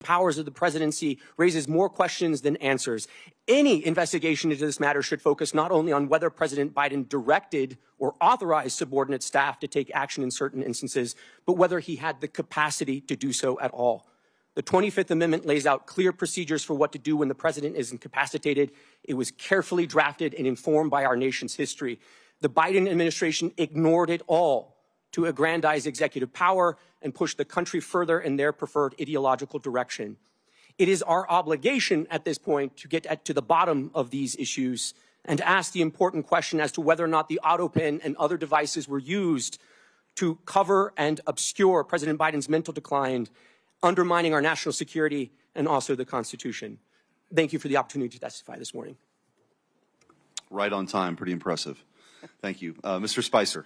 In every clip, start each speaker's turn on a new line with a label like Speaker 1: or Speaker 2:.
Speaker 1: powers of the presidency raises more questions than answers. Any investigation into this matter should focus not only on whether President Biden directed or authorized subordinate staff to take action in certain instances, but whether he had the capacity to do so at all. The 25th Amendment lays out clear procedures for what to do when the president is incapacitated. It was carefully drafted and informed by our nation's history. The Biden administration ignored it all to aggrandize executive power and push the country further in their preferred ideological direction. It is our obligation at this point to get to the bottom of these issues and to ask the important question as to whether or not the Autopen and other devices were used to cover and obscure President Biden's mental decline, undermining our national security and also the Constitution. Thank you for the opportunity to testify this morning.
Speaker 2: Right on time. Pretty impressive. Thank you. Mr. Spicer.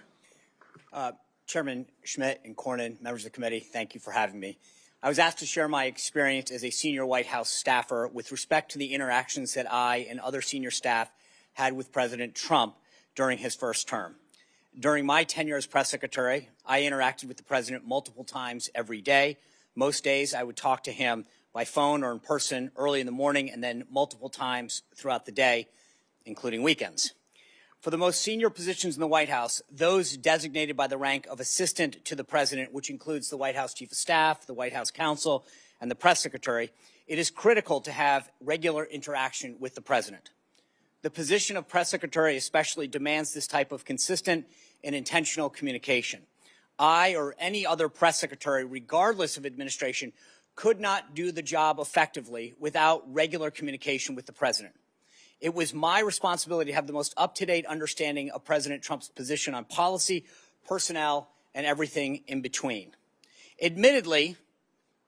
Speaker 3: Chairman Schmidt and Cornyn, members of the committee, thank you for having me. I was asked to share my experience as a senior White House staffer with respect to the interactions that I and other senior staff had with President Trump during his first term. During my tenure as press secretary, I interacted with the president multiple times every day. Most days I would talk to him by phone or in person early in the morning and then multiple times throughout the day, including weekends. For the most senior positions in the White House, those designated by the rank of assistant to the president, which includes the White House chief of staff, the White House counsel, and the press secretary, it is critical to have regular interaction with the president. The position of press secretary especially demands this type of consistent and intentional communication. I or any other press secretary, regardless of administration, could not do the job effectively without regular communication with the president. It was my responsibility to have the most up-to-date understanding of President Trump's position on policy, personnel, and everything in between. Admittedly,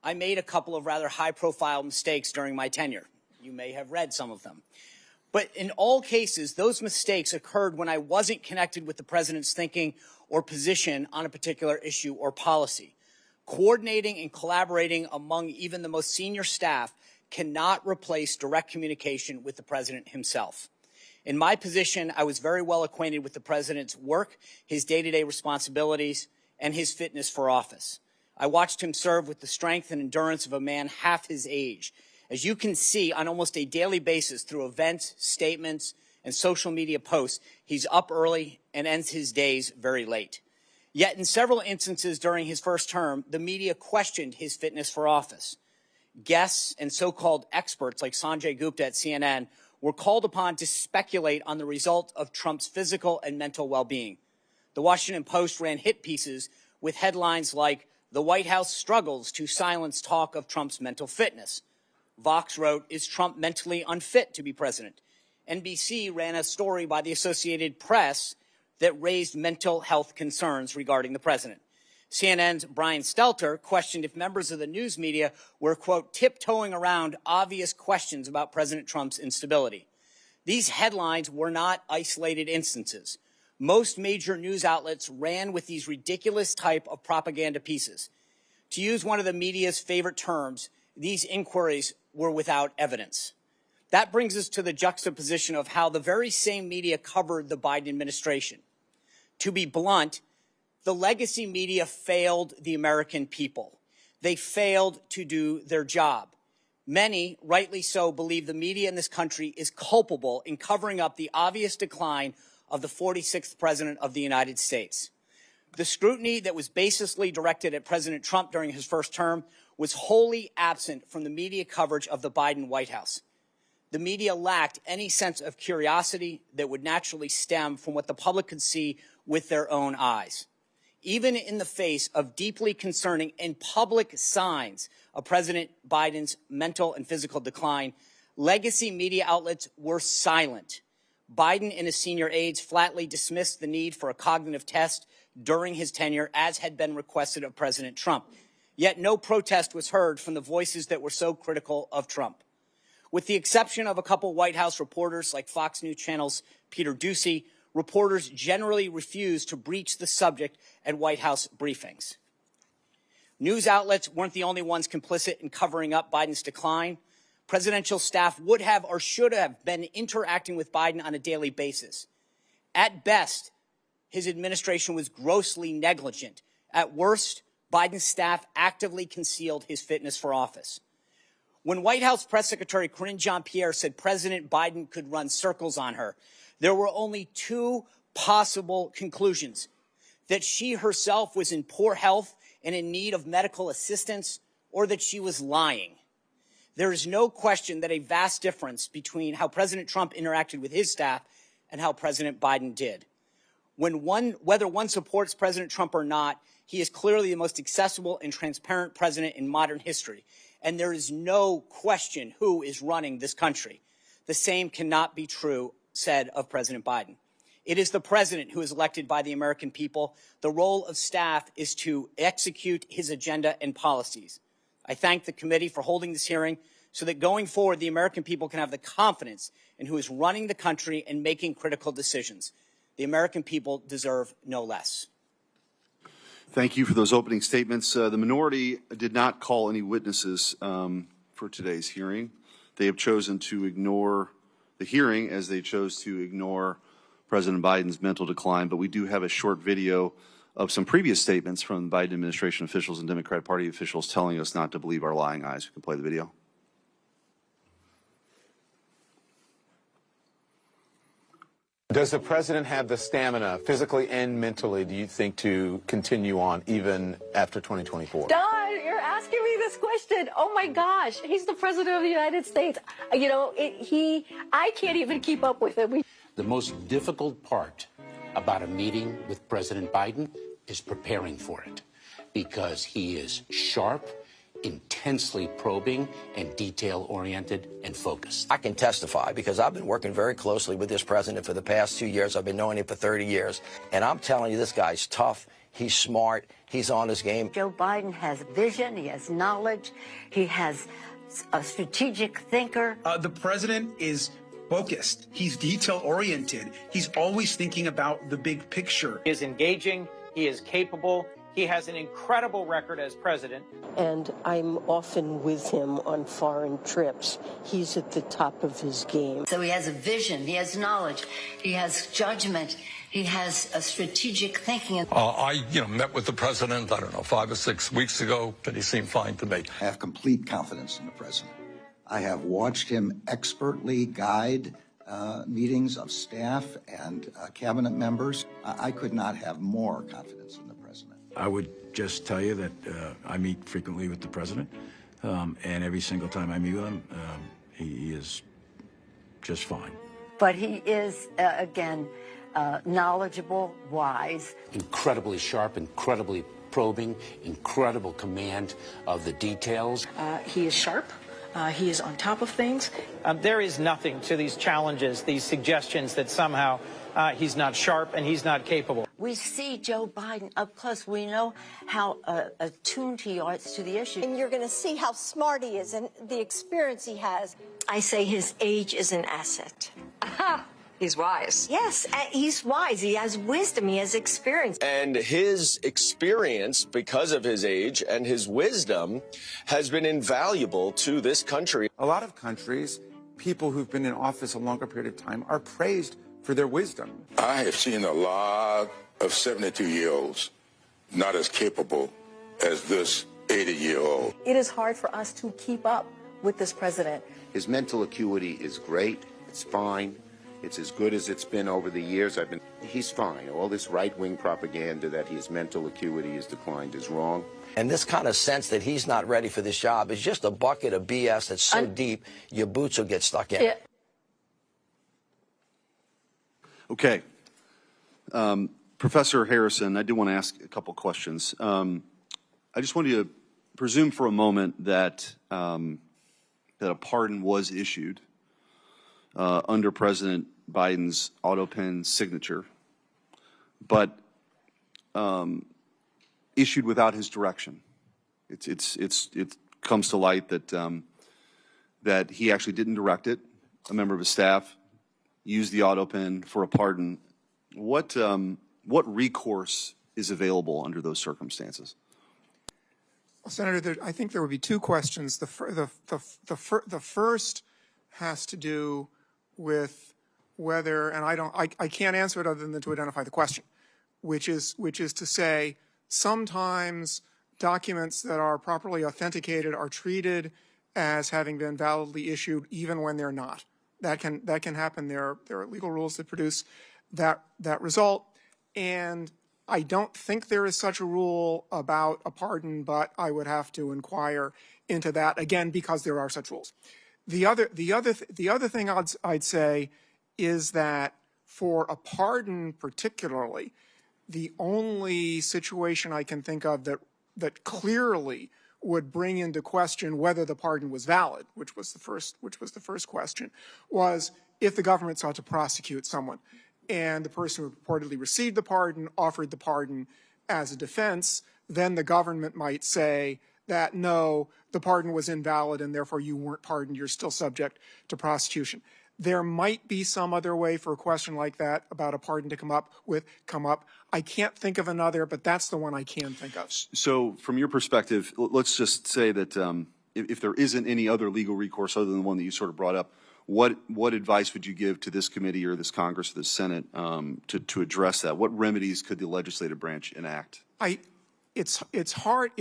Speaker 3: I made a couple of rather high-profile mistakes during my tenure. You may have read some of them. But in all cases, those mistakes occurred when I wasn't connected with the president's thinking or position on a particular issue or policy. Coordinating and collaborating among even the most senior staff cannot replace direct communication with the president himself. In my position, I was very well acquainted with the president's work, his day-to-day responsibilities, and his fitness for office. I watched him serve with the strength and endurance of a man half his age. As you can see on almost a daily basis through events, statements, and social media posts, he's up early and ends his days very late. Yet in several instances during his first term, the media questioned his fitness for office. Guests and so-called experts like Sanjay Gupta at CNN were called upon to speculate on the result of Trump's physical and mental well-being. The Washington Post ran hit pieces with headlines like, "The White House struggles to silence talk of Trump's mental fitness." Vox wrote, "Is Trump mentally unfit to be president?" NBC ran a story by the Associated Press that raised mental health concerns regarding the president. CNN's Brian Stelter questioned if members of the news media were, quote, tiptoeing around obvious questions about President Trump's instability. These headlines were not isolated instances. Most major news outlets ran with these ridiculous type of propaganda pieces. To use one of the media's favorite terms, these inquiries were without evidence. That brings us to the juxtaposition of how the very same media covered the Biden administration. To be blunt, the legacy media failed the American people. They failed to do their job. Many, rightly so, believe the media in this country is culpable in covering up the obvious decline of the 46th president of the United States. The scrutiny that was baselessly directed at President Trump during his first term was wholly absent from the media coverage of the Biden White House. The media lacked any sense of curiosity that would naturally stem from what the public could see with their own eyes. Even in the face of deeply concerning and public signs of President Biden's mental and physical decline, legacy media outlets were silent. Biden and his senior aides flatly dismissed the need for a cognitive test during his tenure, as had been requested of President Trump. Yet no protest was heard from the voices that were so critical of Trump. With the exception of a couple White House reporters like Fox News Channel's Peter Doocy, reporters generally refused to breach the subject at White House briefings. News outlets weren't the only ones complicit in covering up Biden's decline. Presidential staff would have or should have been interacting with Biden on a daily basis. At best, his administration was grossly negligent. At worst, Biden's staff actively concealed his fitness for office. When White House Press Secretary Karine Jean-Pierre said President Biden could run circles on her, there were only two possible conclusions: that she herself was in poor health and in need of medical assistance, or that she was lying. There is no question that a vast difference between how President Trump interacted with his staff and how President Biden did. Whether one supports President Trump or not, he is clearly the most accessible and transparent president in modern history. And there is no question who is running this country. The same cannot be said of President Biden. It is the president who is elected by the American people. The role of staff is to execute his agenda and policies. I thank the committee for holding this hearing so that going forward, the American people can have the confidence in who is running the country and making critical decisions. The American people deserve no less.
Speaker 2: Thank you for those opening statements. The minority did not call any witnesses for today's hearing. They have chosen to ignore the hearing as they chose to ignore President Biden's mental decline. But we do have a short video of some previous statements from Biden administration officials and Democratic Party officials telling us not to believe our lying eyes. We can play the video.
Speaker 4: Does the president have the stamina, physically and mentally, do you think, to continue on even after 2024?
Speaker 5: Don, you're asking me this question. Oh my gosh, he's the president of the United States. You know, I can't even keep up with him.
Speaker 6: The most difficult part about a meeting with President Biden is preparing for it, because he is sharp, intensely probing, and detail-oriented and focused.
Speaker 7: I can testify because I've been working very closely with this president for the past 2 years. I've been knowing him for 30 years. And I'm telling you, this guy's tough. He's smart. He's on his game.
Speaker 8: Joe Biden has vision. He has knowledge. He has a strategic thinker.
Speaker 9: The president is focused. He's detail-oriented. He's always thinking about the big picture.
Speaker 10: He is engaging. He is capable. He has an incredible record as president.
Speaker 11: And I'm often with him on foreign trips. He's at the top of his game.
Speaker 8: So he has a vision. He has knowledge. He has judgment. He has a strategic thinking.
Speaker 12: I met with the president, 5 or 6 weeks ago, and he seemed fine to me.
Speaker 13: I have complete confidence in the president. I have watched him expertly guide meetings of staff and cabinet members. I could not have more confidence in the president.
Speaker 14: I would just tell you that I meet frequently with the president, and every single time I meet with him, he is just fine.
Speaker 8: But he is, again, knowledgeable, wise.
Speaker 6: Incredibly sharp, incredibly probing, incredible command of the details.
Speaker 5: He is sharp. He is on top of things.
Speaker 10: There is nothing to these challenges, these suggestions that somehow he's not sharp and he's not capable.
Speaker 8: We see Joe Biden up close. We know how attuned he is to the issue.
Speaker 15: And you're going to see how smart he is and the experience he has.
Speaker 11: I say his age is an asset.
Speaker 5: He's wise.
Speaker 11: Yes, he's wise. He has wisdom. He has experience.
Speaker 16: And his experience, because of his age and his wisdom, has been invaluable to this country.
Speaker 4: A lot of countries, people who've been in office a longer period of time are praised for their wisdom.
Speaker 12: I have seen a lot of 72-year-olds not as capable as this 80-year-old.
Speaker 5: It is hard for us to keep up with this president.
Speaker 17: His mental acuity is great. It's fine. It's as good as it's been over the years. He's fine. All this right-wing propaganda that his mental acuity has declined is wrong.
Speaker 7: And this kind of sense that he's not ready for this job is just a bucket of BS that's so deep, your boots will get stuck in.
Speaker 2: Okay. Professor Harrison, I do want to ask a couple questions. I just want you to presume for a moment that that a pardon was issued under President Biden's Autopen signature, but issued without his direction. It comes to light that that he actually didn't direct it. A member of his staff used the Autopen for a pardon. What recourse is available under those circumstances?
Speaker 18: Well, Senator, I think there would be two questions. The first has to do with whether, and I can't answer it other than to identify the question, which is to say sometimes documents that are properly authenticated are treated as having been validly issued, even when they're not. That can happen. There are legal rules that produce that result, and I don't think there is such a rule about a pardon, but I would have to inquire into that again because there are such rules. The other thing I'd say is that for a pardon particularly, the only situation I can think of that clearly would bring into question whether the pardon was valid, which was the first question, was if the government sought to prosecute someone and the person who purportedly received the pardon offered the pardon as a defense, then the government might say that no, the pardon was invalid and therefore you weren't pardoned, you're still subject to prosecution. There might be some other way for a question like that about a pardon to come up. I can't think of another, but that's the one I can think of.
Speaker 2: So from your perspective, let's just say that if there isn't any other legal recourse other than the one that you sort of brought up, what advice would you give to this committee or this Congress or this Senate to address that? What remedies could the legislative branch enact?
Speaker 18: It's hard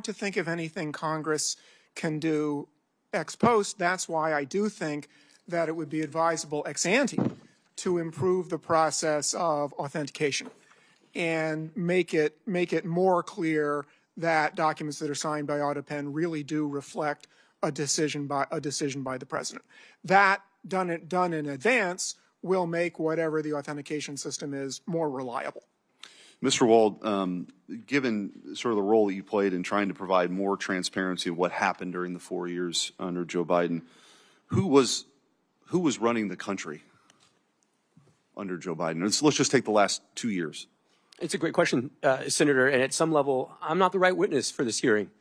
Speaker 18: to think of anything Congress can do ex post. That's why I do think that it would be advisable ex ante to improve the process of authentication and make it more clear that documents that are signed by Autopen really do reflect a decision by the president. That done in advance will make whatever the authentication system is more reliable.
Speaker 2: Mr. Wald, given sort of the role that you played in trying to provide more transparency of what happened during the 4 years under Joe Biden, who was running the country under Joe Biden? Let's just take the last 2 years.
Speaker 1: It's a great question, Senator, and at some level, I'm not the right witness for this hearing.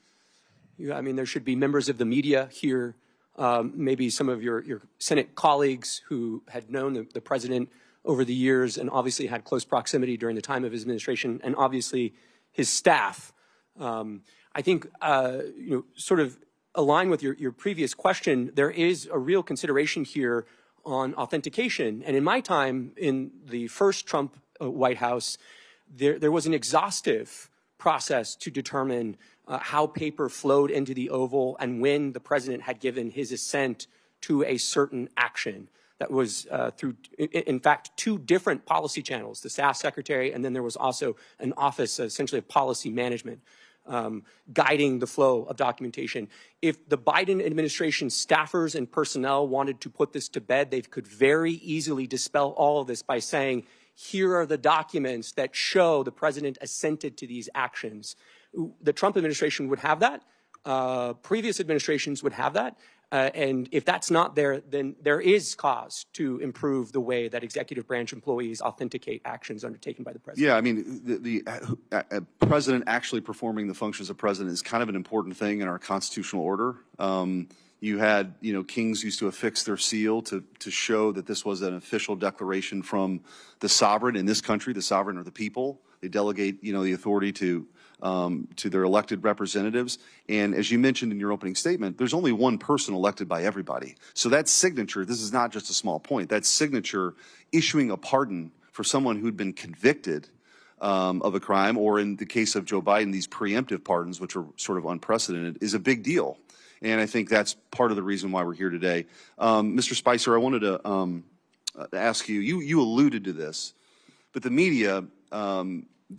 Speaker 1: I mean, there should be members of the media here, maybe some of your Senate colleagues who had known the president over the years and obviously had close proximity during the time of his administration, and obviously his staff. I think, sort of align with your previous question, there is a real consideration here on authentication. And in my time in the first Trump White House, there was an exhaustive process to determine how paper flowed into the Oval and when the president had given his assent to a certain action. That was through, in fact, 2 different policy channels, the staff secretary, and then there was also an office essentially of policy management guiding the flow of documentation. If the Biden administration staffers and personnel wanted to put this to bed, they could very easily dispel all of this by saying, here are the documents that show the president assented to these actions. The Trump administration would have that. Previous administrations would have that. And if that's not there, then there is cause to improve the way that executive branch employees authenticate actions undertaken by the president.
Speaker 2: Yeah, I mean, the president actually performing the functions of president is kind of an important thing in our constitutional order. You had, kings used to affix their seal to show that this was an official declaration from the sovereign in this country. The sovereign are the people. They delegate, the authority to their elected representatives. And as you mentioned in your opening statement, there's only one person elected by everybody. So that signature, this is not just a small point, that signature issuing a pardon for someone who'd been convicted of a crime, or in the case of Joe Biden, these preemptive pardons, which are sort of unprecedented, is a big deal. And I think that's part of the reason why we're here today. Mr. Spicer, I wanted to ask you, you alluded to this, but the media,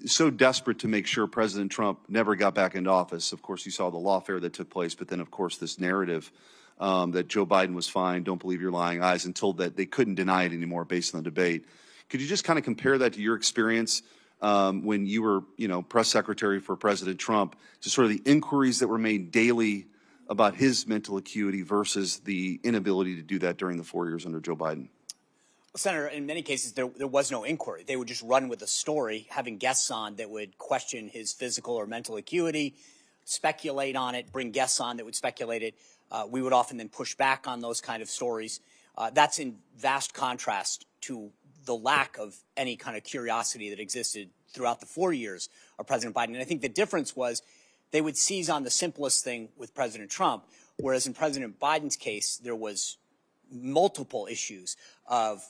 Speaker 2: so desperate to make sure President Trump never got back into office. Of course, you saw the lawfare that took place, but then, of course, this narrative that Joe Biden was fine, don't believe your lying eyes, and told that they couldn't deny it anymore based on the debate. Could you just kind of compare that to your experience when you were, press secretary for President Trump, to sort of the inquiries that were made daily about his mental acuity versus the inability to do that during the 4 years under Joe Biden?
Speaker 3: Well, Senator, in many cases, there was no inquiry. They would just run with a story, having guests on that would question his physical or mental acuity, speculate on it, bring guests on that would speculate it. We would often then push back on those kind of stories. That's in vast contrast to the lack of any kind of curiosity that existed throughout the 4 years of President Biden. And I think the difference was they would seize on the simplest thing with President Trump, whereas in President Biden's case, there was multiple issues of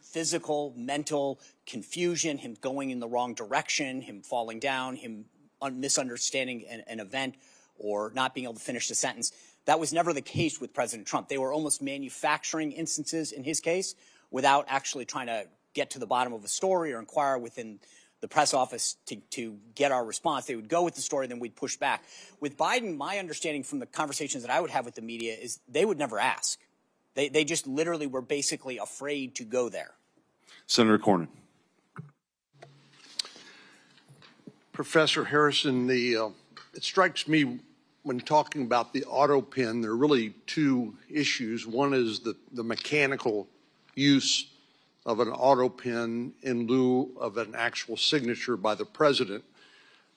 Speaker 3: physical, mental confusion, him going in the wrong direction, him falling down, him misunderstanding an event or not being able to finish the sentence. That was never the case with President Trump. They were almost manufacturing instances in his case without actually trying to get to the bottom of a story or inquire within the press office to get our response. They would go with the story, then we'd push back. With Biden, my understanding from the conversations that I would have with the media is they would never ask. They just literally were basically afraid to go there.
Speaker 2: Senator Cornyn.
Speaker 19: Professor Harrison, it strikes me when talking about the Autopen, there are really two issues. One is the mechanical use of an Autopen in lieu of an actual signature by the president.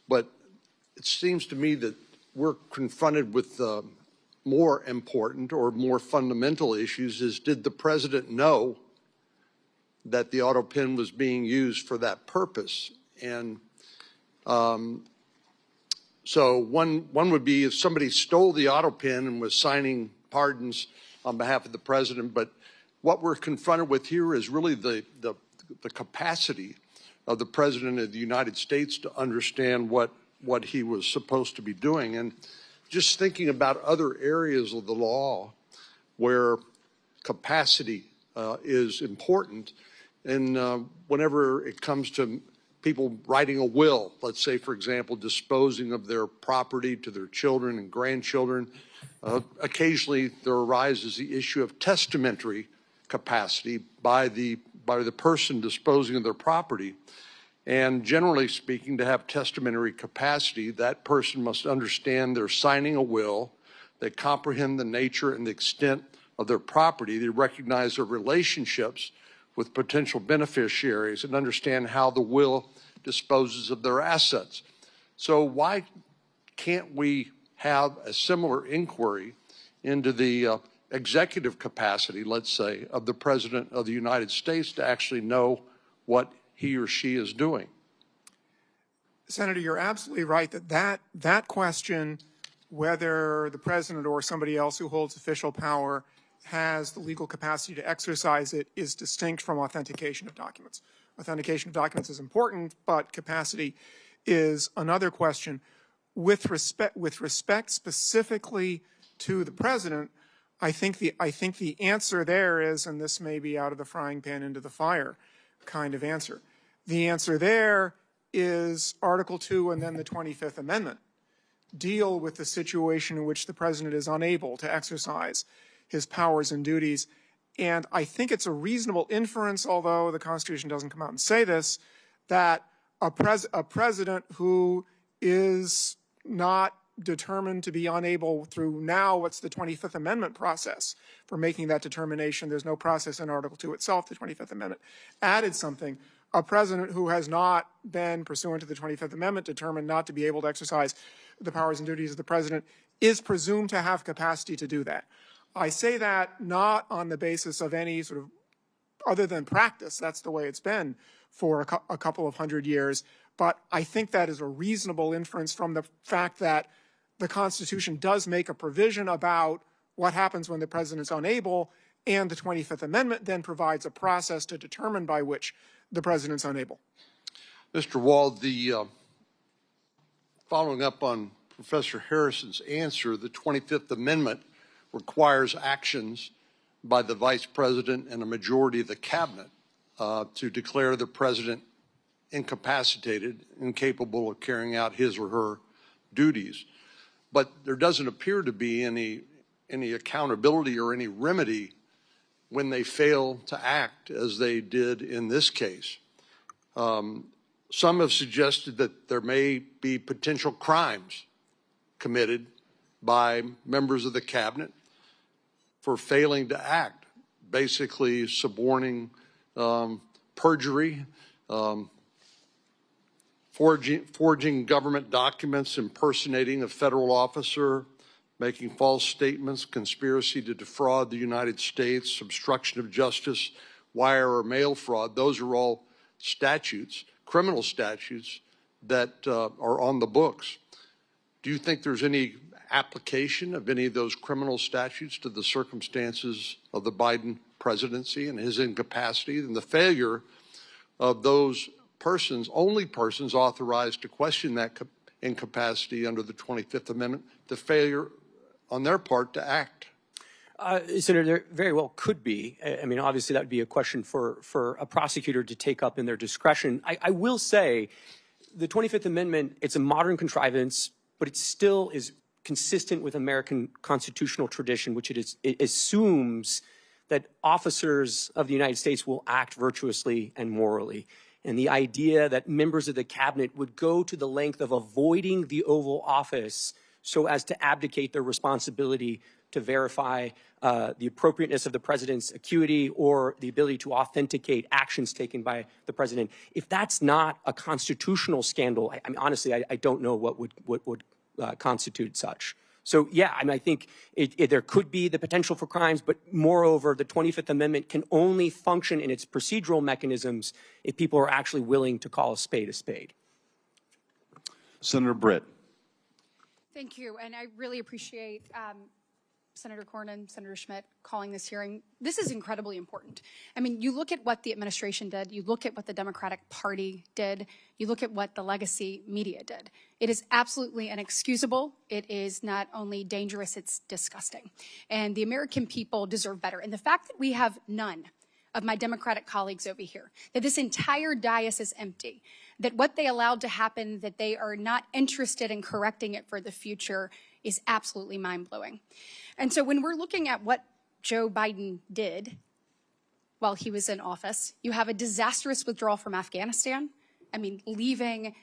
Speaker 19: But it seems to me that we're confronted with more important or more fundamental issues is, did the president know that the Autopen was being used for that purpose? And so one would be if somebody stole the Autopen and was signing pardons on behalf of the president, but what we're confronted with here is really the capacity of the President of the United States to understand what he was supposed to be doing. And just thinking about other areas of the law where capacity is important, and whenever it comes to people writing a will, let's say, for example, disposing of their property to their children and grandchildren, occasionally there arises the issue of testamentary capacity by the person disposing of their property. And generally speaking, to have testamentary capacity, that person must understand they're signing a will, they comprehend the nature and the extent of their property, they recognize their relationships with potential beneficiaries, and understand how the will disposes of their assets. So why can't we have a similar inquiry into the executive capacity, let's say, of the President of the United States to actually know what he or she is doing?
Speaker 18: Senator, you're absolutely right that question, whether the president or somebody else who holds official power has the legal capacity to exercise it, is distinct from authentication of documents. Authentication of documents is important, but capacity is another question. With respect specifically to the president, I think the answer there is, and this may be out of the frying pan into the fire kind of answer. The answer there is Article 2 and then the 25th Amendment deal with the situation in which the president is unable to exercise his powers and duties. And I think it's a reasonable inference, although the Constitution doesn't come out and say this, that a president who is not determined to be unable through now what's the 25th Amendment process for making that determination. There's no process in Article 2 itself. The 25th Amendment added something. A president who has not been, pursuant to the 25th Amendment, determined not to be able to exercise the powers and duties of the president is presumed to have capacity to do that. I say that not on the basis of any sort of other than practice. That's the way it's been for a couple of hundred years. But I think that is a reasonable inference from the fact that the Constitution does make a provision about what happens when the president is unable, and the 25th Amendment then provides a process to determine by which the president's unable.
Speaker 19: Mr. Wald, following up on Professor Harrison's answer, the 25th Amendment requires actions by the vice president and a majority of the cabinet to declare the president incapacitated, incapable of carrying out his or her duties. But there doesn't appear to be any accountability or any remedy when they fail to act as they did in this case. Some have suggested that there may be potential crimes committed by members of the cabinet for failing to act, basically suborning perjury, forging government documents, impersonating a federal officer, making false statements, conspiracy to defraud the United States, obstruction of justice, wire or mail fraud. Those are all statutes, criminal statutes that are on the books. Do you think there's any application of any of those criminal statutes to the circumstances of the Biden presidency and his incapacity and the failure of those persons, only persons authorized to question that incapacity under the 25th Amendment, the failure on their part to act?
Speaker 1: Senator, there very well could be. I mean, obviously, that would be a question for a prosecutor to take up in their discretion. I will say the 25th Amendment, it's a modern contrivance, but it still is consistent with American constitutional tradition, which it assumes that officers of the United States will act virtuously and morally. And the idea that members of the cabinet would go to the length of avoiding the Oval Office so as to abdicate their responsibility to verify the appropriateness of the president's acuity or the ability to authenticate actions taken by the president. If that's not a constitutional scandal, I mean, honestly, I don't know what would constitute such. So, yeah, I mean, I think there could be the potential for crimes, but moreover, the 25th Amendment can only function in its procedural mechanisms if people are actually willing to call a spade a spade.
Speaker 2: Senator Britt.
Speaker 20: Thank you, and I really appreciate Senator Cornyn, Senator Schmidt calling this hearing. This is incredibly important. I mean, you look at what the administration did, you look at what the Democratic Party did, you look at what the legacy media did. It is absolutely inexcusable. It is not only dangerous, it's disgusting. And the American people deserve better. And the fact that we have none of my Democratic colleagues over here, that this entire dais is empty, that what they allowed to happen, that they are not interested in correcting it for the future is absolutely mind-blowing. And so when we're looking at what Joe Biden did while he was in office, you have a disastrous withdrawal from Afghanistan. I mean, leaving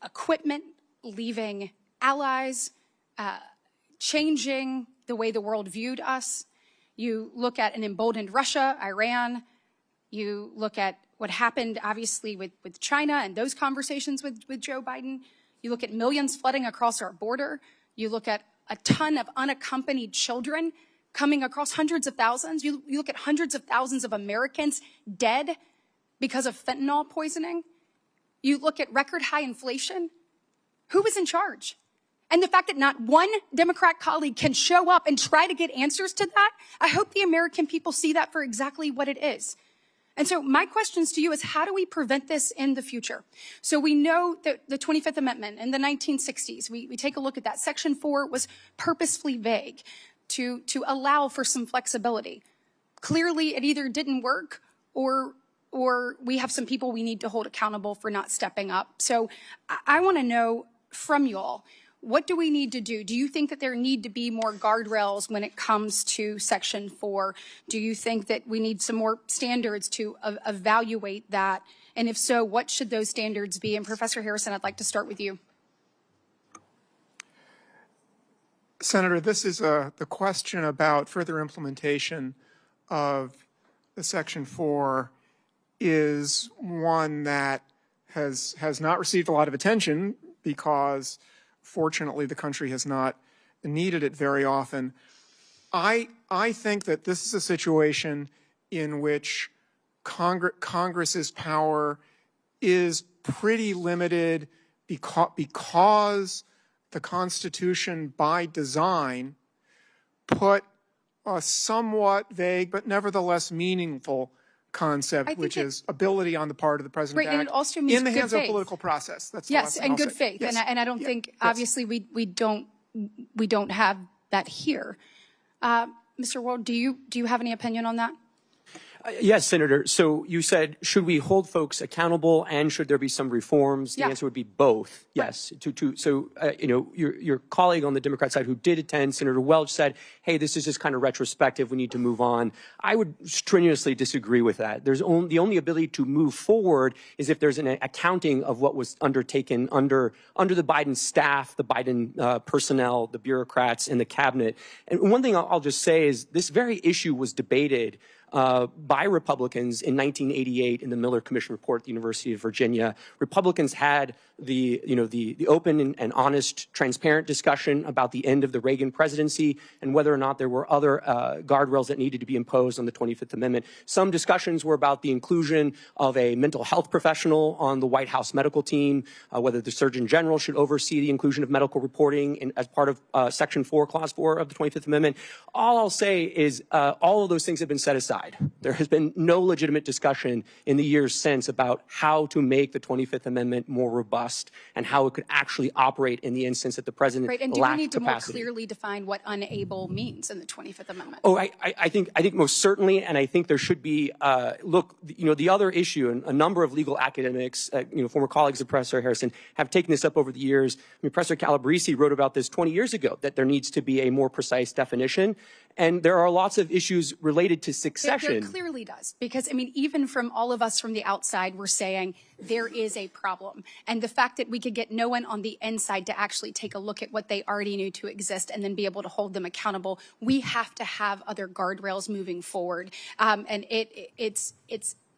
Speaker 20: equipment, leaving allies, changing the way the world viewed us. You look at an emboldened Russia, Iran. You look at what happened, obviously, with China and those conversations with Joe Biden. You look at millions flooding across our border. You look at a ton of unaccompanied children coming across, hundreds of thousands. You look at hundreds of thousands of Americans dead because of fentanyl poisoning. You look at record high inflation. Who was in charge? And the fact that not one Democrat colleague can show up and try to get answers to that, I hope the American people see that for exactly what it is. And so my questions to you is, how do we prevent this in the future? So we know that the 25th Amendment in the 1960s, we take a look at that. Section 4 was purposefully vague to allow for some flexibility. Clearly, it either didn't work or we have some people we need to hold accountable for not stepping up. So I want to know from you all, what do we need to do? Do you think that there need to be more guardrails when it comes to Section 4? Do you think that we need some more standards to evaluate that? And if so, what should those standards be? And Professor Harrison, I'd like to start with you.
Speaker 18: Senator, this is the question about further implementation of the Section 4 is one that has not received a lot of attention because fortunately, the country has not needed it very often. I think that this is a situation in which Congress's power is pretty limited because the Constitution, by design, put a somewhat vague but nevertheless meaningful concept, which is ability on the part of the president to act
Speaker 20: and it also means
Speaker 18: in the hands
Speaker 20: good
Speaker 18: of
Speaker 20: faith.
Speaker 18: Political process. That's the
Speaker 20: Yes,
Speaker 18: last thing
Speaker 20: and
Speaker 18: I'll
Speaker 20: good
Speaker 18: say.
Speaker 20: faith.
Speaker 18: Yes.
Speaker 20: And I don't think, obviously, we don't have that here. Mr. Ward, do you have any opinion on that?
Speaker 1: Yes, Senator. So you said, should we hold folks accountable and should there be some reforms? The
Speaker 20: Yeah.
Speaker 1: answer would be both. Yes. So, your colleague on the Democrat side who did attend, Senator Welch, said, hey, this is just kind of retrospective. We need to move on. I would strenuously disagree with that. The only ability to move forward is if there's an accounting of what was undertaken under the Biden staff, the Biden personnel, the bureaucrats, and the cabinet. And one thing I'll just say is this very issue was debated by Republicans in 1988 in the Miller Commission report at the University of Virginia. Republicans had the open and honest, transparent discussion about the end of the Reagan presidency and whether or not there were other guardrails that needed to be imposed on the 25th Amendment. Some discussions were about the inclusion of a mental health professional on the White House medical team, whether the Surgeon General should oversee the inclusion of medical reporting as part of Section 4, Clause 4 of the 25th Amendment. All I'll say is all of those things have been set aside. side. There has been no legitimate discussion in the years since about how to make the 25th Amendment more robust and how it could actually operate in the instance that the president
Speaker 20: Right, and do we
Speaker 1: lacked
Speaker 20: need to
Speaker 1: capacity.
Speaker 20: more clearly define what unable means in the 25th Amendment?
Speaker 1: Oh, I think most certainly, and I think there should be. Look, the other issue, and a number of legal academics, former colleagues of Professor Harrison, have taken this up over the years. I mean, Professor Calabresi wrote about this 20 years ago, that there needs to be a more precise definition, and there are lots of issues related to succession.
Speaker 20: There clearly does, because I mean, even from all of us from the outside, we're saying there is a problem, and the fact that we could get no one on the inside to actually take a look at what they already knew to exist and then be able to hold them accountable, we have to have other guardrails moving forward, and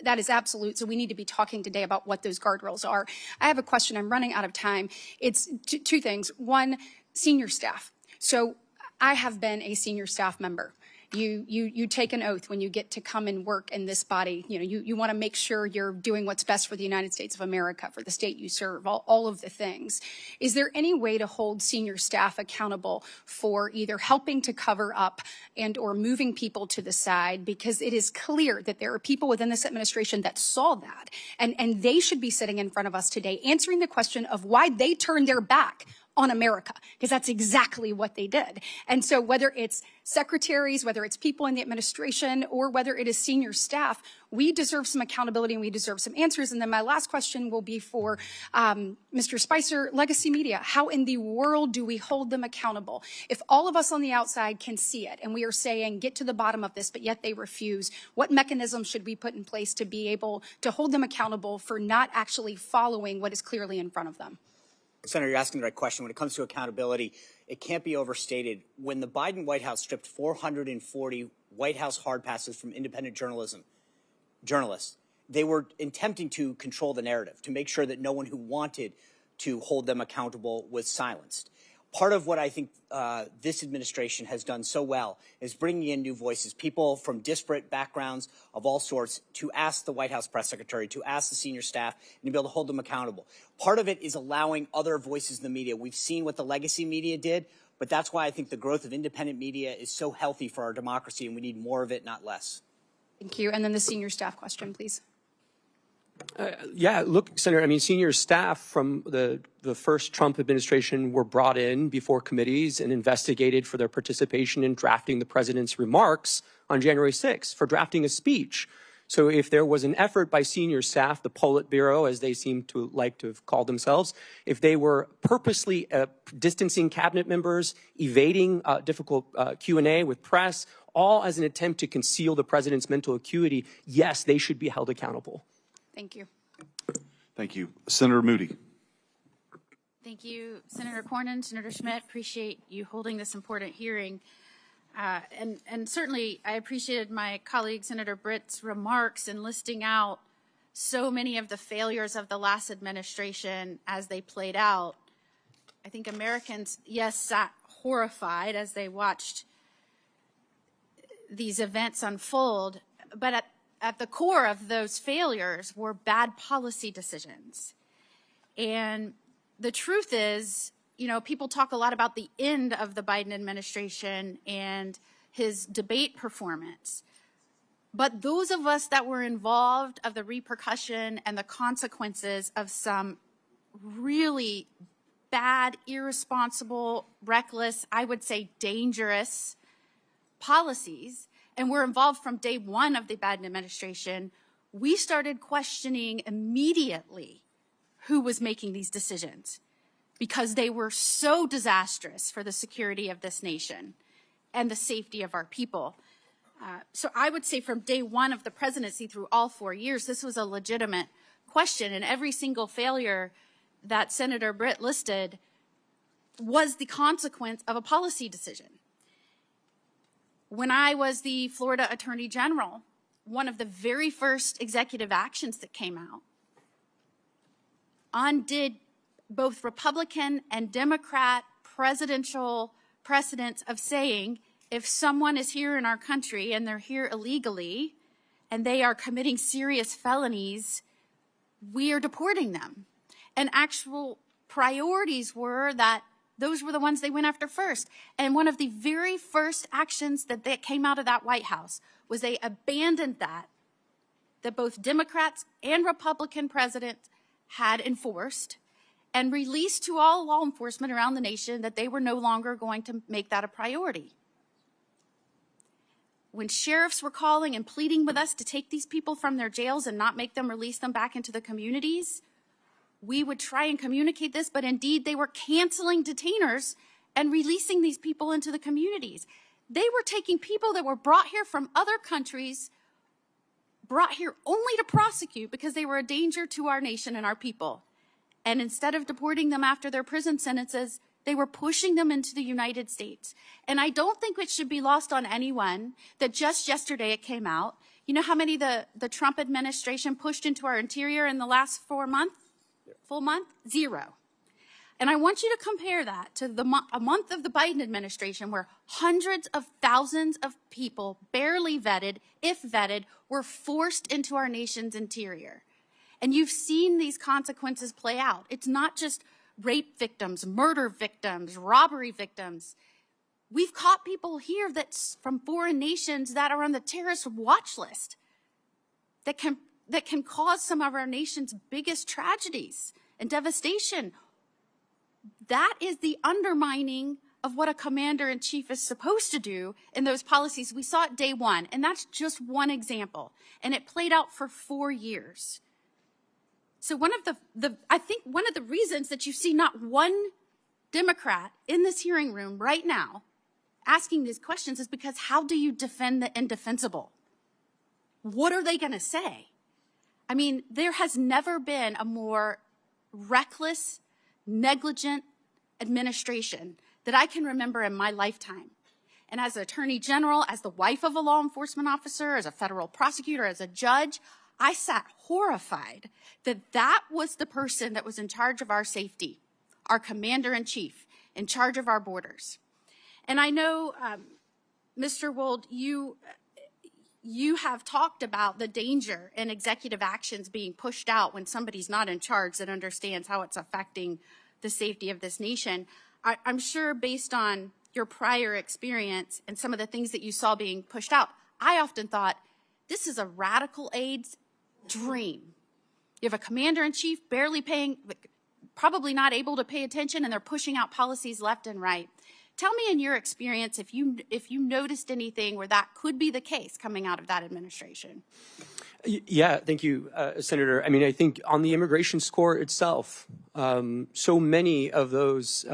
Speaker 20: that is absolute. So we need to be talking today about what those guardrails are. I have a question. I'm running out of time. It's two things. One, senior staff. So I have been a senior staff member. You take an oath when you get to come and work in this body. You want to make sure you're doing what's best for the United States of America, for the state you serve, all of the things. Is there any way to hold senior staff accountable for either helping to cover up and or moving people to the side? Because it is clear that there are people within this administration that saw that, and they should be sitting in front of us today answering the question of why they turned their back on America, because that's exactly what they did. And so whether it's secretaries, whether it's people in the administration, or whether it is senior staff, we deserve some accountability and we deserve some answers. And then my last question will be for Mr. Spicer, legacy media. How in the world do we hold them accountable? If all of us on the outside can see it and we are saying, get to the bottom of this, but yet they refuse, what mechanism should we put in place to be able to hold them accountable for not actually following what is clearly in front of them?
Speaker 3: Senator, you're asking the right question. When it comes to accountability, it can't be overstated. When the Biden White House stripped 440 White House hard passes from independent journalists, they were attempting to control the narrative, to make sure that no one who wanted to hold them accountable was silenced. Part of what I think this administration has done so well is bringing in new voices, people from disparate backgrounds of all sorts, to ask the White House press secretary, to ask the senior staff, and to be able to hold them accountable. Part of it is allowing other voices in the media. We've seen what the legacy media did, but that's why I think the growth of independent media is so healthy for our democracy, and we need more of it, not less.
Speaker 20: Thank you. And then the senior staff question, please.
Speaker 1: Yeah, look, Senator, I mean, senior staff from the first Trump administration were brought in before committees and investigated for their participation in drafting the president's remarks on January 6th, for drafting a speech. So if there was an effort by senior staff, the Politburo, as they seem to like to have called themselves, if they were purposely distancing cabinet members, evading difficult Q&A with press, all as an attempt to conceal the president's mental acuity, yes, they should be held accountable.
Speaker 20: Thank you.
Speaker 2: Thank you. Senator Moody.
Speaker 21: Thank you, Senator Cornyn, Senator Schmidt. Appreciate you holding this important hearing. And certainly I appreciated my colleague, Senator Britt's remarks in listing out so many of the failures of the last administration as they played out. I think Americans, yes, sat horrified as they watched these events unfold, but at the core of those failures were bad policy decisions. And the truth is, people talk a lot about the end of the Biden administration and his debate performance. But those of us that were involved of the repercussion and the consequences of some really bad, irresponsible, reckless, I would say dangerous policies, and we're involved from day one of the Biden administration, we started questioning immediately who was making these decisions, because they were so disastrous for the security of this nation and the safety of our people. So I would say from day one of the presidency through all 4 years, this was a legitimate question, and every single failure that Senator Britt listed was the consequence of a policy decision. When I was the Florida Attorney General, one of the very first executive actions that came out undid both Republican and Democrat presidential precedents of saying, if someone is here in our country and they're here illegally and they are committing serious felonies, we are deporting them. And actual priorities were that those were the ones they went after first. And one of the very first actions that came out of that White House was they abandoned that both Democrats and Republican presidents had enforced, and released to all law enforcement around the nation that they were no longer going to make that a priority. When sheriffs were calling and pleading with us to take these people from their jails and not make them release them back into the communities, we would try and communicate this, but indeed they were canceling detainers and releasing these people into the communities. They were taking people that were brought here from other countries, brought here only to prosecute because they were a danger to our nation and our people. And instead of deporting them after their prison sentences, they were pushing them into the United States. And I don't think it should be lost on anyone that just yesterday it came out. You know how many the Trump administration pushed into our interior in the last full month? 0. And I want you to compare that to a month of the Biden administration where hundreds of thousands of people, barely vetted, if vetted, were forced into our nation's interior. And you've seen these consequences play out. It's not just rape victims, murder victims, robbery victims. We've caught people here that's from foreign nations that are on the terrorist watch list that can cause some of our nation's biggest tragedies and devastation. That is the undermining of what a commander-in-chief is supposed to do in those policies. We saw it day one, and that's just one example. And it played out for 4 years. So I think one of the reasons that you see not one Democrat in this hearing room right now asking these questions is because how do you defend the indefensible? What are they going to say? I mean, there has never been a more reckless, negligent administration that I can remember in my lifetime. And as an attorney general, as the wife of a law enforcement officer, as a federal prosecutor, as a judge, I sat horrified that was the person that was in charge of our safety, our commander-in-chief, in charge of our borders. And I know, Mr. Wold, you have talked about the danger in executive actions being pushed out when somebody's not in charge that understands how it's affecting the safety of this nation. I'm sure based on your prior experience and some of the things that you saw being pushed out, I often thought, this is a radical aide's dream. You have a commander-in-chief probably not able to pay attention, and they're pushing out policies left and right. Tell me in your experience if you noticed anything where that could be the case coming out of that administration.
Speaker 1: Yeah, thank you, Senator. I mean, I think on the immigration score itself, so many of those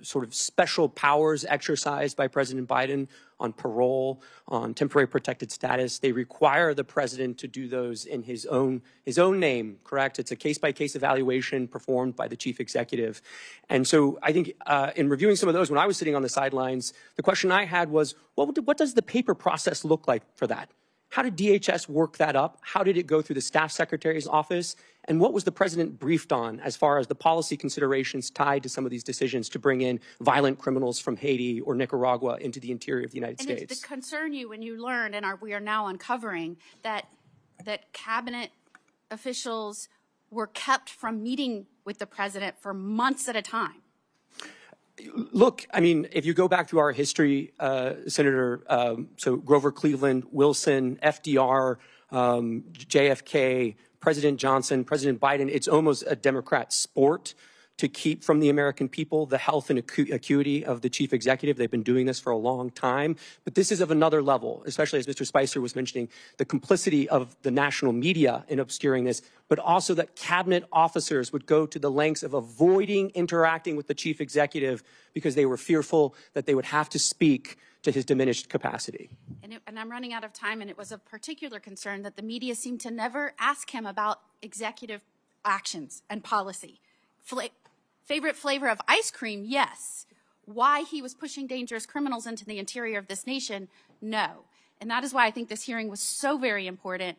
Speaker 1: sort of special powers exercised by President Biden on parole, on temporary protected status, they require the president to do those in his own name, correct? It's a case-by-case evaluation performed by the chief executive. And so I think in reviewing some of those, when I was sitting on the sidelines, the question I had was, what does the paper process look like for that? How did DHS work that up? How did it go through the staff secretary's office? And what was the president briefed on as far as the policy considerations tied to some of these decisions to bring in violent criminals from Haiti or Nicaragua into the interior of the United States?
Speaker 21: And it's to concern you when you learned, and we are now uncovering, that cabinet officials were kept from meeting with the president for months at a time.
Speaker 1: Look, I mean, if you go back through our history, Senator, so Grover Cleveland, Wilson, FDR, JFK, President Johnson, President Biden, it's almost a Democrat sport to keep from the American people the health and acuity of the chief executive. They've been doing this for a long time. But this is of another level, especially as Mr. Spicer was mentioning, the complicity of the national media in obscuring this, but also that cabinet officers would go to the lengths of avoiding interacting with the chief executive because they were fearful that they would have to speak to his diminished capacity.
Speaker 21: And I'm running out of time, and it was of particular concern that the media seemed to never ask him about executive actions and policy. Favorite flavor of ice cream? Yes. Why he was pushing dangerous criminals into the interior of this nation? No. And that is why I think this hearing was so very important.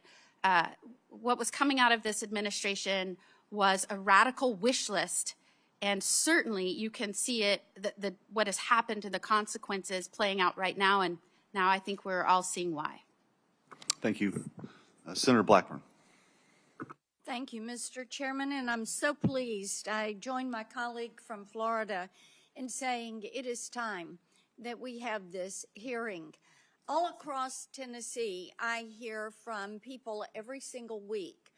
Speaker 21: What was coming out of this administration was a radical wish list, and certainly you can see it, what has happened to the consequences playing out right now, and now I think we're all seeing why.
Speaker 2: Thank you. Senator Blackburn.
Speaker 15: Thank you, Mr. Chairman, and I'm so pleased. I joined my colleague from Florida in saying it is time that we have this hearing. All across Tennessee, I hear from people every single week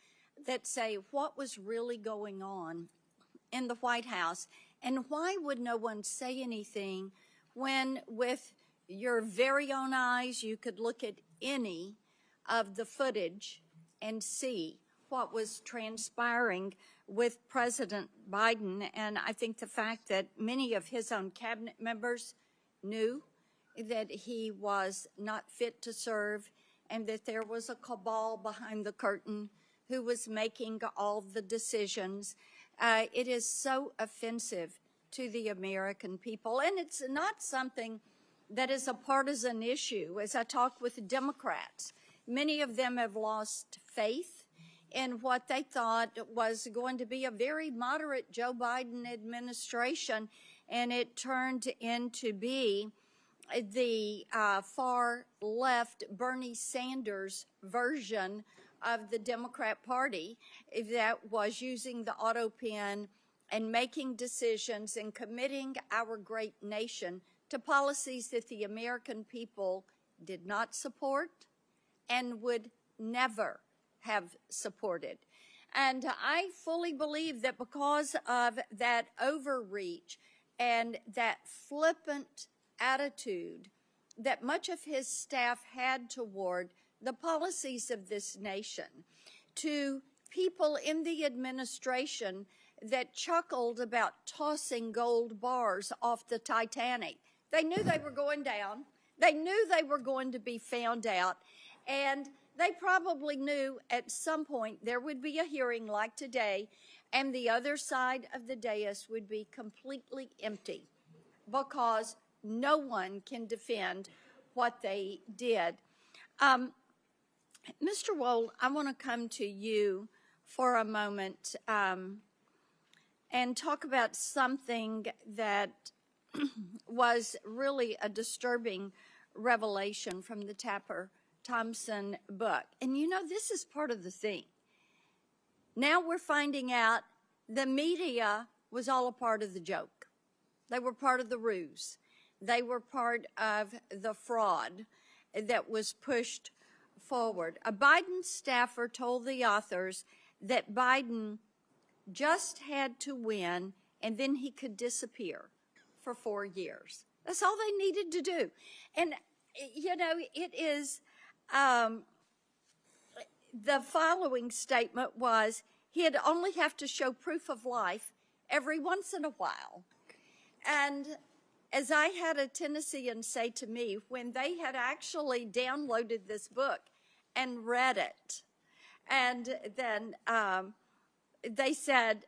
Speaker 15: that say, what was really going on in the White House, and why would no one say anything when, with your very own eyes, you could look at any of the footage and see what was transpiring with President Biden. And I think the fact that many of his own cabinet members knew that he was not fit to serve and that there was a cabal behind the curtain who was making all the decisions. It is so offensive to the American people. And it's not something that is a partisan issue. As I talk with Democrats, many of them have lost faith in what they thought was going to be a very moderate Joe Biden administration, and it turned into be the far left Bernie Sanders version of the Democrat Party that was using the Autopen and making decisions and committing our great nation to policies that the American people did not support and would never have supported. And I fully believe that because of that overreach and that flippant attitude that much of his staff had toward the policies of this nation, to people in the administration that chuckled about tossing gold bars off the Titanic. They knew they were going down. They knew they were going to be found out. And they probably knew at some point there would be a hearing like today, and the other side of the dais would be completely empty because no one can defend what they did. Mr. Wold, I want to come to you for a moment and talk about something that was really a disturbing revelation from the Tapper Thompson book. And you know, this is part of the thing. Now we're finding out the media was all a part of the joke. They were part of the ruse. They were part of the fraud that was pushed forward. A Biden staffer told the authors that Biden just had to win and then he could disappear for 4 years. That's all they needed to do. And, you know, it is, the following statement was, he'd only have to show proof of life every once in a while. And as I had a Tennessean say to me, when they had actually downloaded this book and read it, and then they said,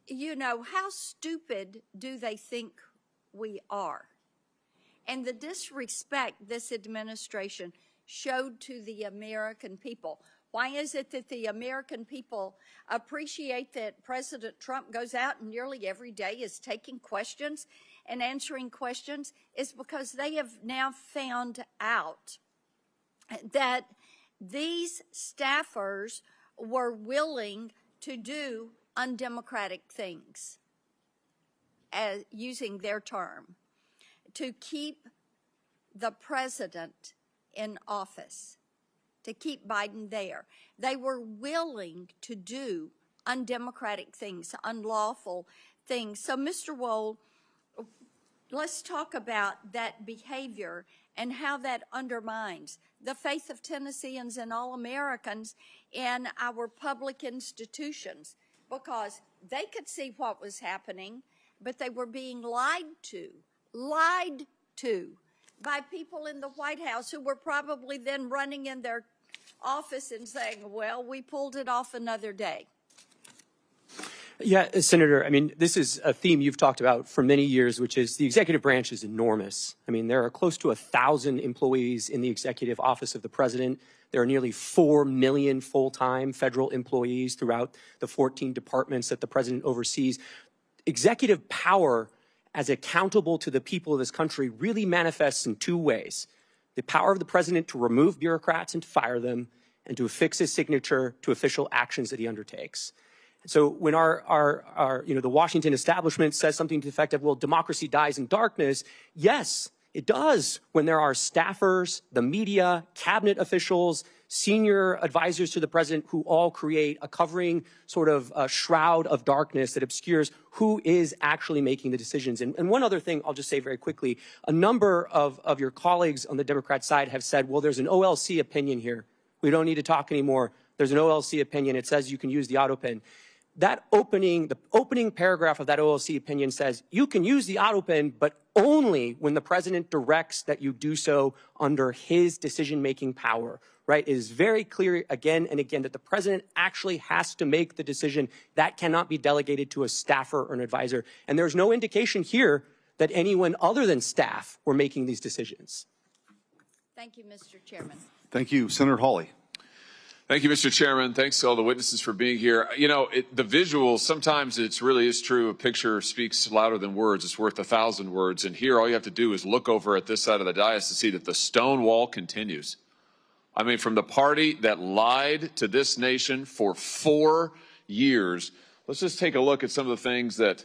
Speaker 15: you know, how stupid do they think we are? And the disrespect this administration showed to the American people. Why is it that the American people appreciate that President Trump goes out and nearly every day is taking questions and answering questions? Is because they have now found out that these staffers were willing to do undemocratic things, as using their term, to keep the president in office, to keep Biden there. They were willing to do undemocratic things, unlawful things. So, Mr. Wold, let's talk about that behavior and how that undermines the faith of Tennesseans and all Americans in our public institutions, because they could see what was happening, but they were being lied to by people in the White House who were probably then running in their office and saying, well, we pulled it off another day.
Speaker 1: Yeah, Senator, I mean, this is a theme you've talked about for many years, which is the executive branch is enormous. I mean, there are close to 1,000 employees in the executive office of the president. There are nearly 4 million full-time federal employees throughout the 14 departments that the president oversees. Executive power as accountable to the people of this country really manifests in two ways. The power of the president to remove bureaucrats and to fire them, and to affix his signature to official actions that he undertakes. So when the Washington establishment says something to the effect of, well, democracy dies in darkness, yes, it does when there are staffers, the media, cabinet officials, senior advisors to the president who all create a covering sort of shroud of darkness that obscures who is actually making the decisions. And one other thing I'll just say very quickly, a number of your colleagues on the Democrat side have said, well, there's an OLC opinion here. We don't need to talk anymore. There's an OLC opinion. It says you can use the Autopen. The opening paragraph of that OLC opinion says you can use the Autopen, but only when the president directs that you do so under his decision-making power, right? It is very clear again and again that the president actually has to make the decision. That cannot be delegated to a staffer or an advisor. And there's no indication here that anyone other than staff were making these decisions.
Speaker 15: Thank you, Mr. Chairman.
Speaker 2: Thank you. Senator Hawley.
Speaker 9: Thank you, Mr. Chairman. Thanks to all the witnesses for being here. You know, the visuals, sometimes it really is true. A picture speaks louder than words. It's worth 1,000 words. And here, all you have to do is look over at this side of the dais to see that the stone wall continues. I mean, from the party that lied to this nation for 4 years, let's just take a look at some of the things that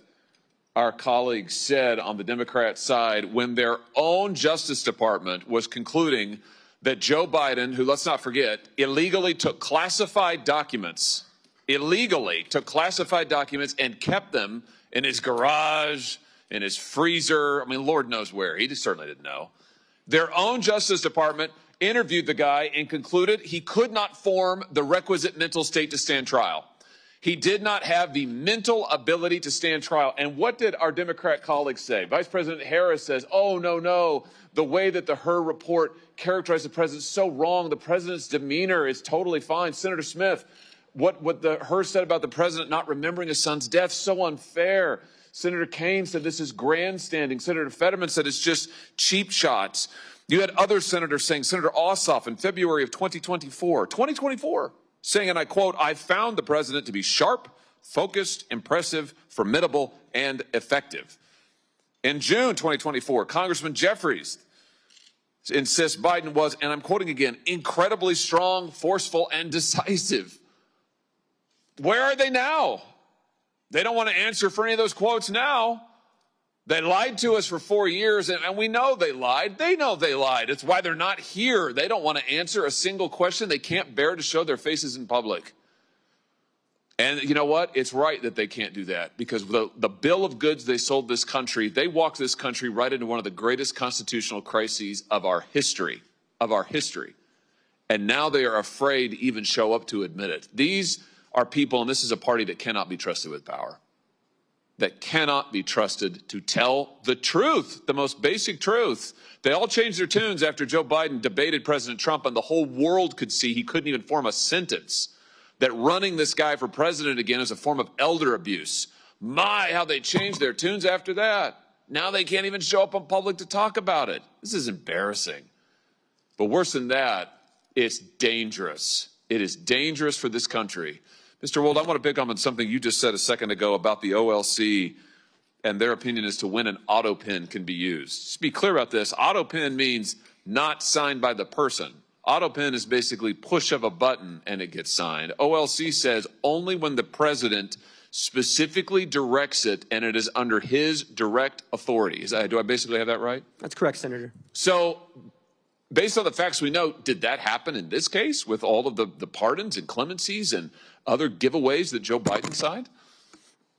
Speaker 9: our colleagues said on the Democrat side when their own Justice Department was concluding that Joe Biden, who, let's not forget, illegally took classified documents and kept them in his garage, in his freezer. I mean, Lord knows where. He just certainly didn't know. Their own Justice Department interviewed the guy and concluded he could not form the requisite mental state to stand trial. He did not have the mental ability to stand trial. And what did our Democrat colleagues say? Vice President Harris says, oh, no, the way that the Hur report characterized the president is so wrong. The president's demeanor is totally fine. Senator Smith, what the Hur said about the president not remembering his son's death, so unfair. Senator Kaine said this is grandstanding. Senator Fetterman said it's just cheap shots. You had other senators saying, Senator Ossoff in February of 2024, saying, and I quote, I found the president to be sharp, focused, impressive, formidable, and effective. In June 2024, Congressman Jeffries insists Biden was, and I'm quoting again, incredibly strong, forceful, and decisive. Where are they now? They don't want to answer for any of those quotes now. They lied to us for 4 years, and we know they lied. They know they lied. It's why they're not here. They don't want to answer a single question. They can't bear to show their faces in public. And you know what? It's right that they can't do that because the bill of goods they sold this country, they walked this country right into one of the greatest constitutional crises of our history, And now they are afraid to even show up to admit it. These are people, and this is a party that cannot be trusted with power. That cannot be trusted to tell the truth, the most basic truth. They all changed their tunes after Joe Biden debated President Trump and the whole world could see he couldn't even form a sentence. That running this guy for president again is a form of elder abuse. My, how they changed their tunes after that. Now they can't even show up in public to talk about it. This is embarrassing. But worse than that, it's dangerous. It is dangerous for this country. Mr. Wold, I want to pick up on something you just said a second ago about the OLC and their opinion as to when an Autopen can be used. Just be clear about this. Autopen means not signed by the person. Autopen is basically push of a button and it gets signed. OLC says only when the president specifically directs it and it is under his direct authority. Do I basically have that right?
Speaker 1: That's correct, Senator.
Speaker 9: So based on the facts we know, did that happen in this case with all of the pardons and clemencies and other giveaways that Joe Biden signed?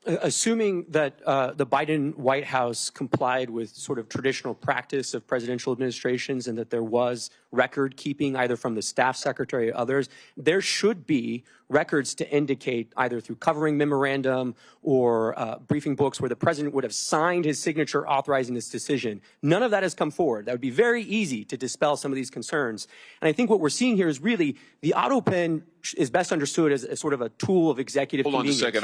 Speaker 1: Assuming that the Biden White House complied with sort of traditional practice of presidential administrations and that there was record keeping either from the staff secretary or others, there should be records to indicate either through covering memorandum or briefing books where the president would have signed his signature authorizing this decision. None of that has come forward. That would be very easy to dispel some of these concerns. And I think what we're seeing here is really the Autopen is best understood as a sort of a tool of executive convenience.
Speaker 9: Hold on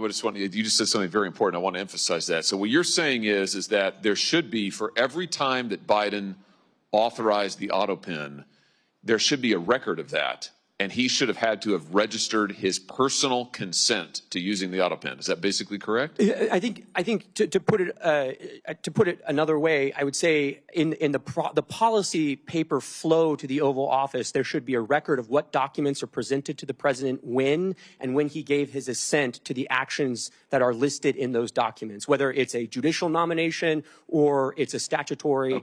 Speaker 9: a second. You just said something very important. I want to emphasize that. So what you're saying is that there should be, for every time that Biden authorized the Autopen, there should be a record of that. and he should have had to have registered his personal consent to using the Autopen. Is that basically correct?
Speaker 1: I think to put it another way, I would say in the policy paper flow to the Oval Office, there should be a record of what documents are presented to the president when he gave his assent to the actions that are listed in those documents, whether it's a judicial nomination or it's a statutory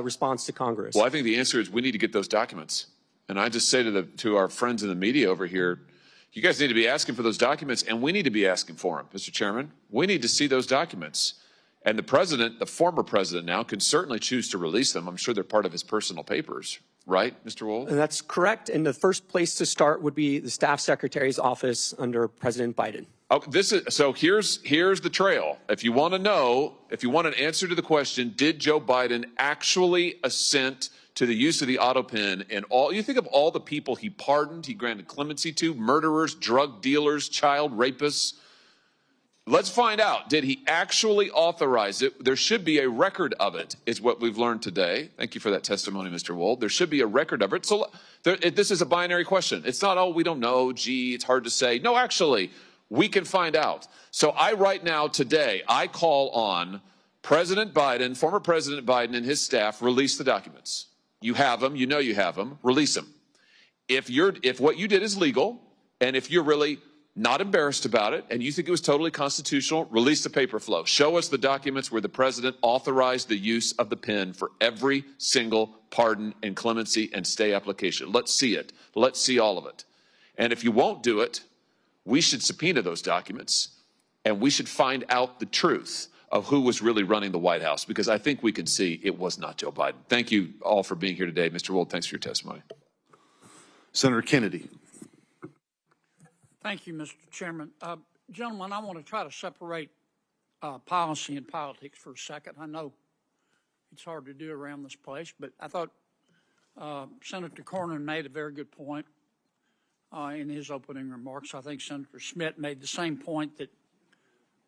Speaker 1: response to Congress.
Speaker 9: Well, I think the answer is we need to get those documents. And I just say to our friends in the media over here, you guys need to be asking for those documents, and we need to be asking for them, Mr. Chairman. We need to see those documents. And the president, the former president now, can certainly choose to release them. I'm sure they're part of his personal papers, right, Mr. Wold?
Speaker 1: And that's correct. And the first place to start would be the staff secretary's office under President Biden.
Speaker 9: Oh, so here's the trail. If you want to know, if you want an answer to the question, did Joe Biden actually assent to the use of the Autopen and you think of all the people he pardoned, he granted clemency to, murderers, drug dealers, child rapists. Let's find out, did he actually authorize it? There should be a record of it, is what we've learned today. Thank you for that testimony, Mr. Wold. There should be a record of it. So this is a binary question. It's not, oh, we don't know, gee, it's hard to say. No, actually, we can find out. So right now, today, I call on President Biden, former President Biden and his staff, release the documents. You have them, you know you have them, release them. If what you did is legal, and if you're really not embarrassed about it, and you think it was totally constitutional, release the paper flow. Show us the documents where the president authorized the use of the pen for every single pardon and clemency and stay application. Let's see it. Let's see all of it. And if you won't do it, we should subpoena those documents, and we should find out the truth of who was really running the White House, because I think we can see it was not Joe Biden. Thank you all for being here today. Mr. Wold, thanks for your testimony.
Speaker 2: Senator Kennedy.
Speaker 13: Thank you, Mr. Chairman. Gentlemen, I want to try to separate policy and politics for a second. I know it's hard to do around this place, but I thought Senator Cornyn made a very good point in his opening remarks. I think Senator Schmitt made the same point that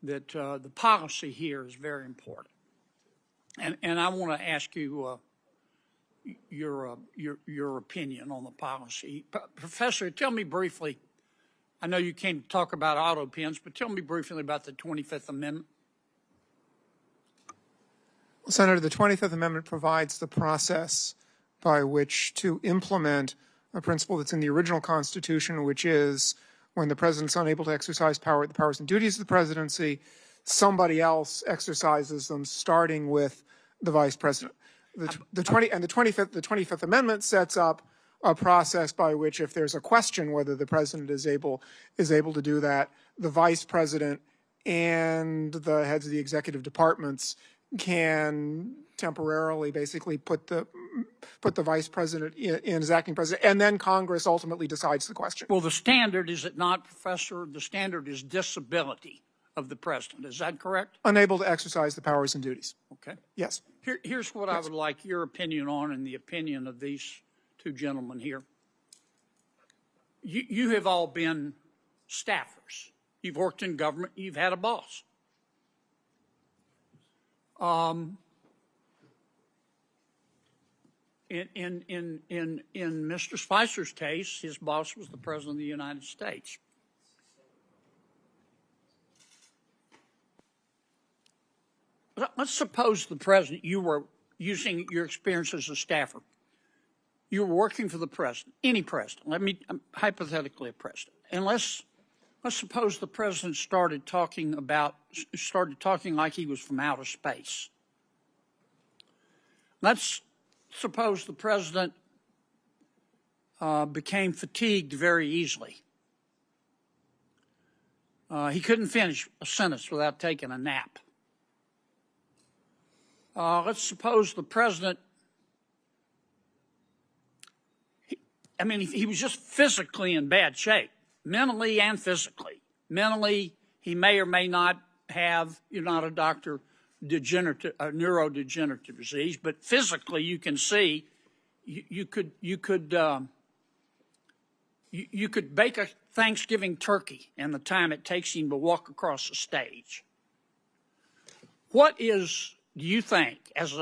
Speaker 13: the policy here is very important. And I want to ask you your opinion on the policy. Professor, tell me briefly, I know you can't talk about auto pens, but tell me briefly about the 25th Amendment.
Speaker 18: Well, Senator, the 25th Amendment provides the process by which to implement a principle that's in the original Constitution, which is when the president's unable to exercise the powers and duties of the presidency, somebody else exercises them, starting with the vice president. The 25th Amendment sets up a process by which, if there's a question whether the president is able to do that, the vice president and the heads of the executive departments can temporarily basically put the vice president in as acting president, and then Congress ultimately decides the question.
Speaker 13: Well, the standard, is it not, Professor? The standard is disability of the president. Is that correct?
Speaker 18: Unable to exercise the powers and duties.
Speaker 13: Okay.
Speaker 18: Yes.
Speaker 13: Here's what I would like your opinion on, and the opinion of these two gentlemen here. You have all been staffers. You've worked in government. You've had a boss. In Mr. Spicer's case, his boss was the President of the United States. Let's suppose the President, you were using your experience as a staffer. You were working for the President, any President, hypothetically a President. And let's suppose the President started talking like he was from outer space. Let's suppose the President became fatigued very easily. He couldn't finish a sentence without taking a nap. Let's suppose the President, he was just physically in bad shape, mentally and physically. Mentally, he may or may not have, you're not a doctor, neurodegenerative disease, but physically you can see you could bake a Thanksgiving turkey in the time it takes him to walk across the stage. What do you think, as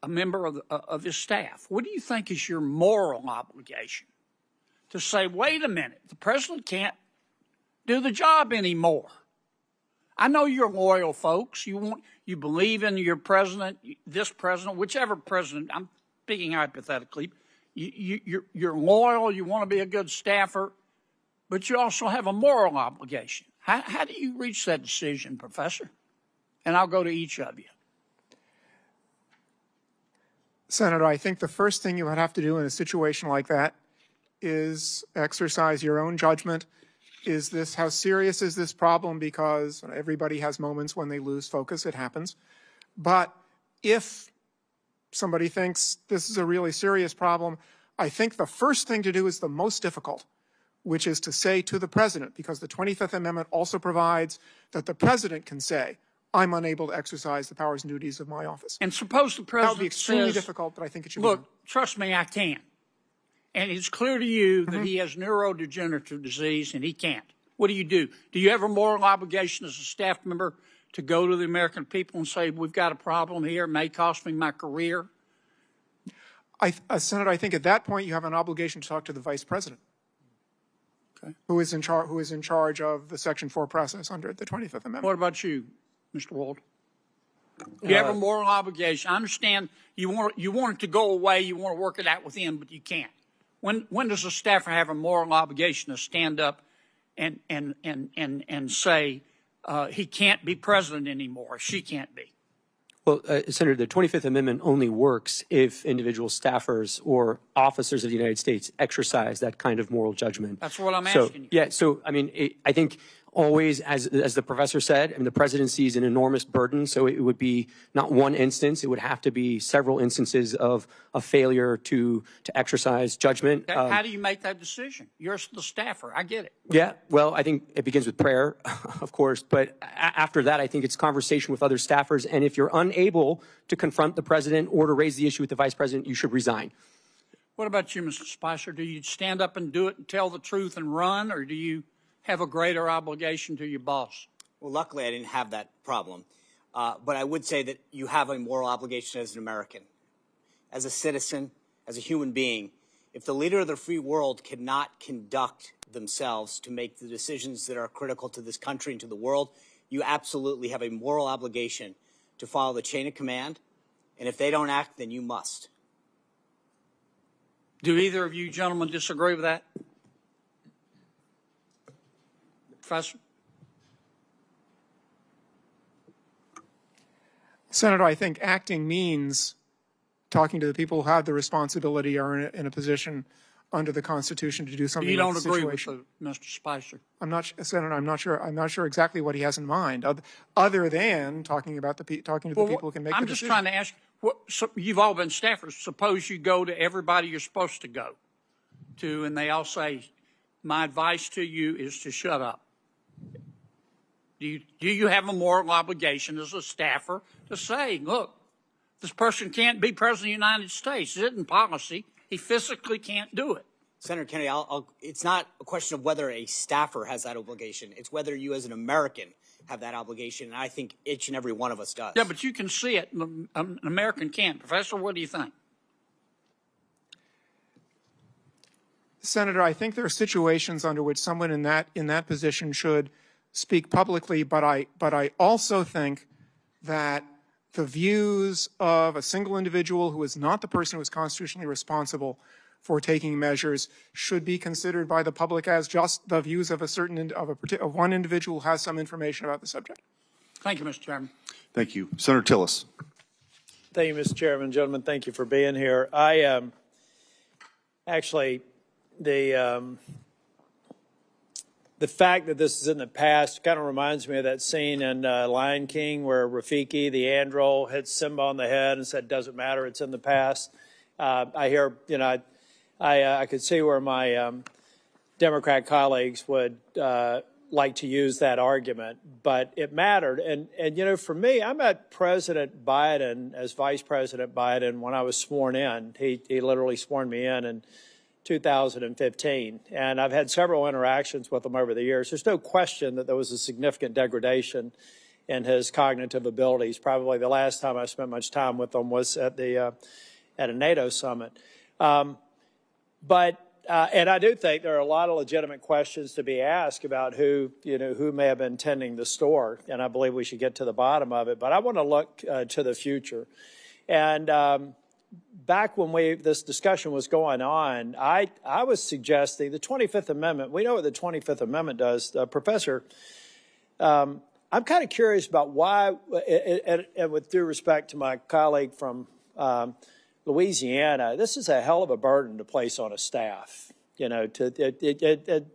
Speaker 13: a member of his staff, what do you think is your moral obligation to say, wait a minute, the president can't do the job anymore. I know you're loyal folks. You believe in your president, this president, whichever president. I'm speaking hypothetically. You're loyal. You want to be a good staffer, but you also have a moral obligation. How do you reach that decision, Professor? And I'll go to each of you.
Speaker 18: Senator, I think the first thing you would have to do in a situation like that is exercise your own judgment. How serious is this problem? Because everybody has moments when they lose focus. It happens. But if somebody thinks this is a really serious problem, I think the first thing to do is the most difficult, which is to say to the president, because the 25th Amendment also provides that the president can say, I'm unable to exercise the powers and duties of my office.
Speaker 13: And suppose the president
Speaker 18: That would be extremely
Speaker 13: says,
Speaker 18: difficult, but I think it should be
Speaker 13: look,
Speaker 18: done.
Speaker 13: trust me, I can. And it's clear to you that he has neurodegenerative disease and he can't. What do? Do you have a moral obligation as a staff member to go to the American people and say, we've got a problem here, it may cost me my career?
Speaker 18: Senator, I think at that point you have an obligation to talk to the vice president, who is in charge of the Section 4 process under the 25th Amendment.
Speaker 13: What about you, Mr. Wald? You have a moral obligation. I understand you want it to go away, you want to work it out with him, but you can't. When does a staffer have a moral obligation to stand up and say he can't be president anymore, she can't be?
Speaker 1: Well, Senator, the 25th Amendment only works if individual staffers or officers of the United States exercise that kind of moral judgment.
Speaker 13: That's what I'm asking you.
Speaker 1: Yeah, so, I mean, I think always, as the professor said, I mean, the presidency is an enormous burden, so it would be not one instance, it would have to be several instances of a failure to exercise judgment.
Speaker 13: How do you make that decision? You're the staffer. I get it.
Speaker 1: Yeah, well, I think it begins with prayer, of course, but after that, I think it's conversation with other staffers, and if you're unable to confront the president or to raise the issue with the vice president, you should resign.
Speaker 13: What about you, Mr. Spicer? Do you stand up and do it and tell the truth and run, or do you have a greater obligation to your boss?
Speaker 3: Well, luckily I didn't have that problem. But I would say that you have a moral obligation as an American, as a citizen, as a human being. If the leader of the free world cannot conduct themselves to make the decisions that are critical to this country and to the world, you absolutely have a moral obligation to follow the chain of command. And if they don't act, then you must.
Speaker 13: Do either of you gentlemen disagree with that? Professor?
Speaker 18: Senator, I think acting means talking to the people who have the responsibility or in a position under the Constitution to do something.
Speaker 13: You don't
Speaker 18: with the
Speaker 13: agree with
Speaker 18: situation.
Speaker 13: Mr. Spicer?
Speaker 18: Senator, I'm not sure exactly what he has in mind, other than talking about talking to the people who can make the decision.
Speaker 13: I'm just trying to ask. You've all been staffers. Suppose you go to everybody you're supposed to go to, and they all say, "My advice to you is to shut up." Do you have a moral obligation as a staffer to say, look, this person can't be president of the United States. It isn't policy. He physically can't do it.
Speaker 3: Senator Kennedy, it's not a question of whether a staffer has that obligation. It's whether you as an American have that obligation, and I think each and every one of us does.
Speaker 13: Yeah, but you can see it. An American can't. Professor, what do you think?
Speaker 18: Senator, I think there are situations under which someone in that position should speak publicly, but I also think that the views of a single individual who is not the person who is constitutionally responsible for taking measures should be considered by the public as just the views of of one individual who has some information about the subject.
Speaker 13: Thank you, Mr. Chairman.
Speaker 2: Thank you. Senator Tillis.
Speaker 14: Thank you, Mr. Chairman. Gentlemen, thank you for being here. Actually, the fact that this is in the past kind of reminds me of that scene in Lion King where Rafiki, the andro, hits Simba on the head and said, doesn't matter, it's in the past. I hear, I could see where my Democrat colleagues would like to use that argument, but it mattered. And for me, I met President Biden as Vice President Biden when I was sworn in. He literally sworn me in 2015, and I've had several interactions with him over the years. There's no question that there was a significant degradation in his cognitive abilities. Probably the last time I spent much time with him was at a NATO summit. But And I do think there are a lot of legitimate questions to be asked about who may have been tending the store, and I believe we should get to the bottom of it. But I want to look to the future. And back when this discussion was going on, I was suggesting the 25th Amendment. We know what the 25th Amendment does. Professor, I'm kind of curious about why, and with due respect to my colleague from Louisiana, this is a hell of a burden to place on a staff. Mr.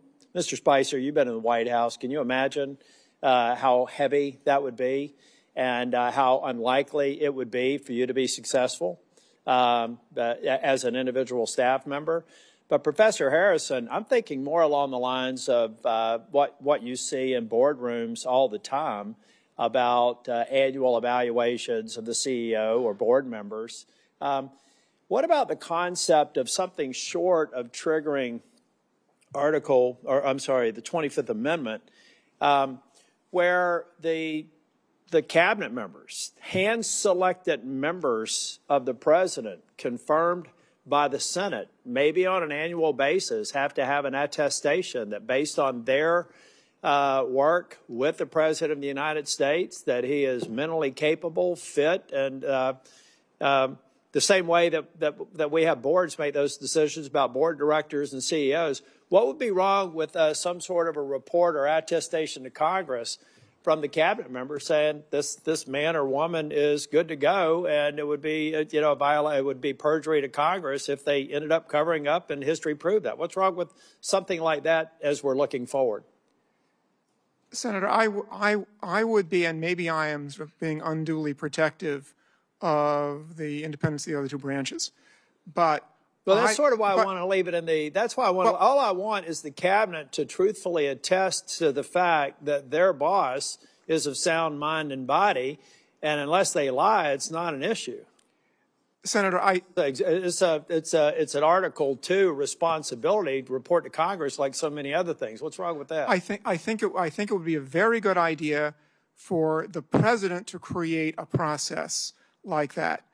Speaker 14: Spicer, you've been in the White House. Can you imagine how heavy that would be and how unlikely it would be for you to be successful as an individual staff member? But Professor Harrison, I'm thinking more along the lines of what you see in boardrooms all the time about annual evaluations of the CEO or board members. What about the concept of something short of triggering the 25th Amendment, where the cabinet members, hand-selected members of the president, confirmed by the Senate, maybe on an annual basis, have to have an attestation that based on their work with the President of the United States, that he is mentally capable, fit, and the same way that we have boards make those decisions about board directors and CEOs. What would be wrong with some sort of a report or attestation to Congress from the cabinet member saying this man or woman is good to go, and it would be it would be perjury to Congress if they ended up covering up, and history proved that. What's wrong with something like that as we're looking forward?
Speaker 18: Senator, I would be, and maybe I am being unduly protective of the independence of the other two branches, but
Speaker 14: that's sort of why I want to leave it in the. That's why all I want is the cabinet to truthfully attest to the fact that their boss is of sound mind and body, and unless they lie, it's not an issue.
Speaker 18: Senator,
Speaker 14: it's an Article 2 responsibility to report to Congress like so many other things. What's wrong with that?
Speaker 18: I think it would be a very good idea for the president to create a process like that.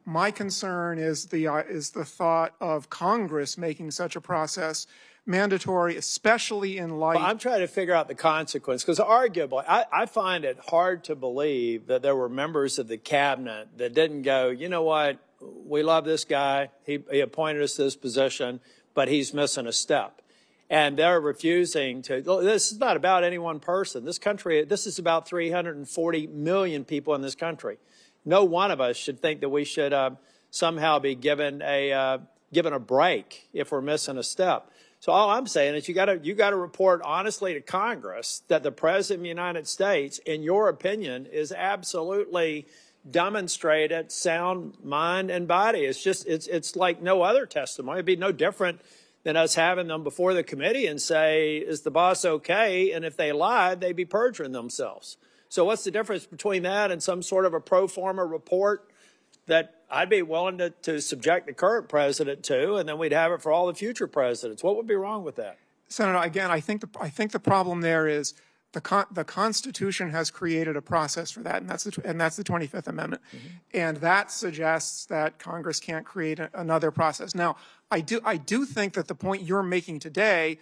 Speaker 18: My concern is the thought of Congress making such a process mandatory, especially in light.
Speaker 14: Well, I'm trying to figure out the consequence, because arguably, I find it hard to believe that there were members of the cabinet that didn't go, you know what, we love this guy, he appointed us to this position, but he's missing a step. And they're refusing to. This is not about any one person. This is about 340 million people in this country. No one of us should think that we should somehow be given a break if we're missing a step. So all I'm saying is you got to report honestly to Congress that the President of the United States, in your opinion, is absolutely demonstrated sound mind and body. It's like no other testimony. It'd be no different than us having them before the committee and say, is the boss okay? And if they lied, they'd be perjuring themselves. So what's the difference between that and some sort of a pro forma report that I'd be willing to subject the current president to, and then we'd have it for all the future presidents? What would be wrong with that?
Speaker 18: Senator, again, I think the problem there is the Constitution has created a process for that, and that's the 25th Amendment, and that suggests that Congress can't create another process. Now, I do think that the point you're making today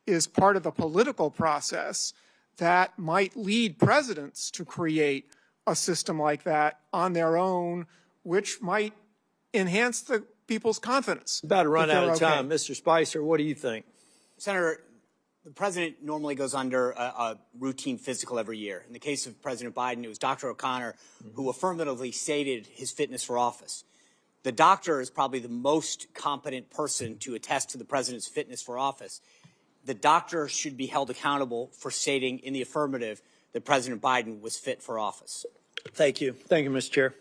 Speaker 18: is part of the political process that might lead presidents to create a system like that on their own, which might enhance the people's confidence.
Speaker 14: About to run out of time. Mr. Spicer, what do you think?
Speaker 3: Senator, the president normally goes under a routine physical every year. In the case of President Biden, it was Dr. O'Connor who affirmatively stated his fitness for office. The doctor is probably the most competent person to attest to the president's fitness for office. The doctor should be held accountable for stating in the affirmative that President Biden was fit for office.
Speaker 14: Thank you. Thank you, Mr. Chair.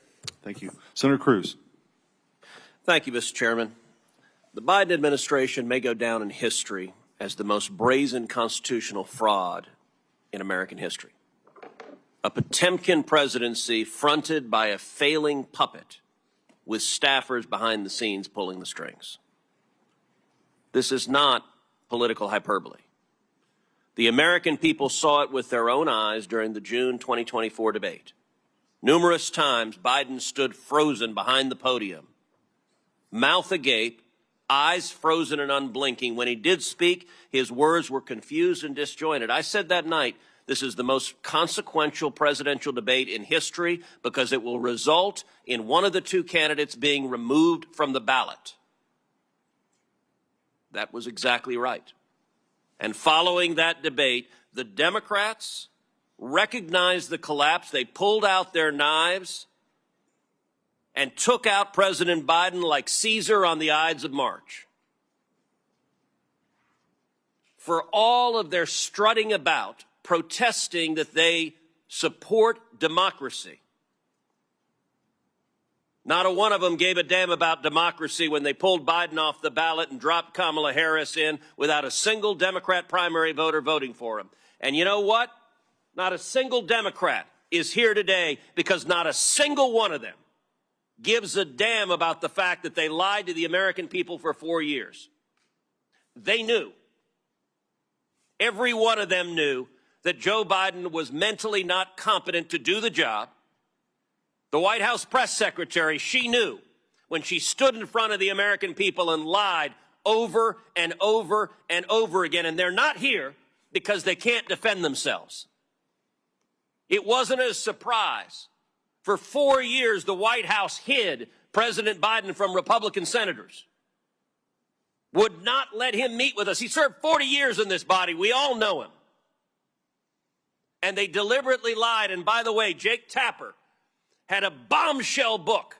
Speaker 2: Thank you. Senator Cruz.
Speaker 6: Thank you, Mr. Chairman. The Biden administration may go down in history as the most brazen constitutional fraud in American history. A Potemkin presidency fronted by a failing puppet with staffers behind the scenes pulling the strings. This is not political hyperbole. The American people saw it with their own eyes during the June 2024 debate. Numerous times, Biden stood frozen behind the podium, mouth agape, eyes frozen and unblinking. When he did speak, his words were confused and disjointed. I said that night, this is the most consequential presidential debate in history because it will result in one of the two candidates being removed from the ballot. That was exactly right. And following that debate, the Democrats recognized the collapse. They pulled out their knives and took out President Biden like Caesar on the Ides of March. For all of their strutting about, protesting that they support democracy, not a one of them gave a damn about democracy when they pulled Biden off the ballot and dropped Kamala Harris in without a single Democrat primary voter voting for him. And you know what? Not a single Democrat is here today because not a single one of them gives a damn about the fact that they lied to the American people for 4 years. They knew. Every one of them knew that Joe Biden was mentally not competent to do the job. The White House press secretary, she knew when she stood in front of the American people and lied over and over and over again. And they're not here because they can't defend themselves. It wasn't a surprise. For 4 years, the White House hid President Biden from Republican senators, would not let him meet with us. He served 40 years in this body. We all know him. And they deliberately lied. And by the way, Jake Tapper had a bombshell book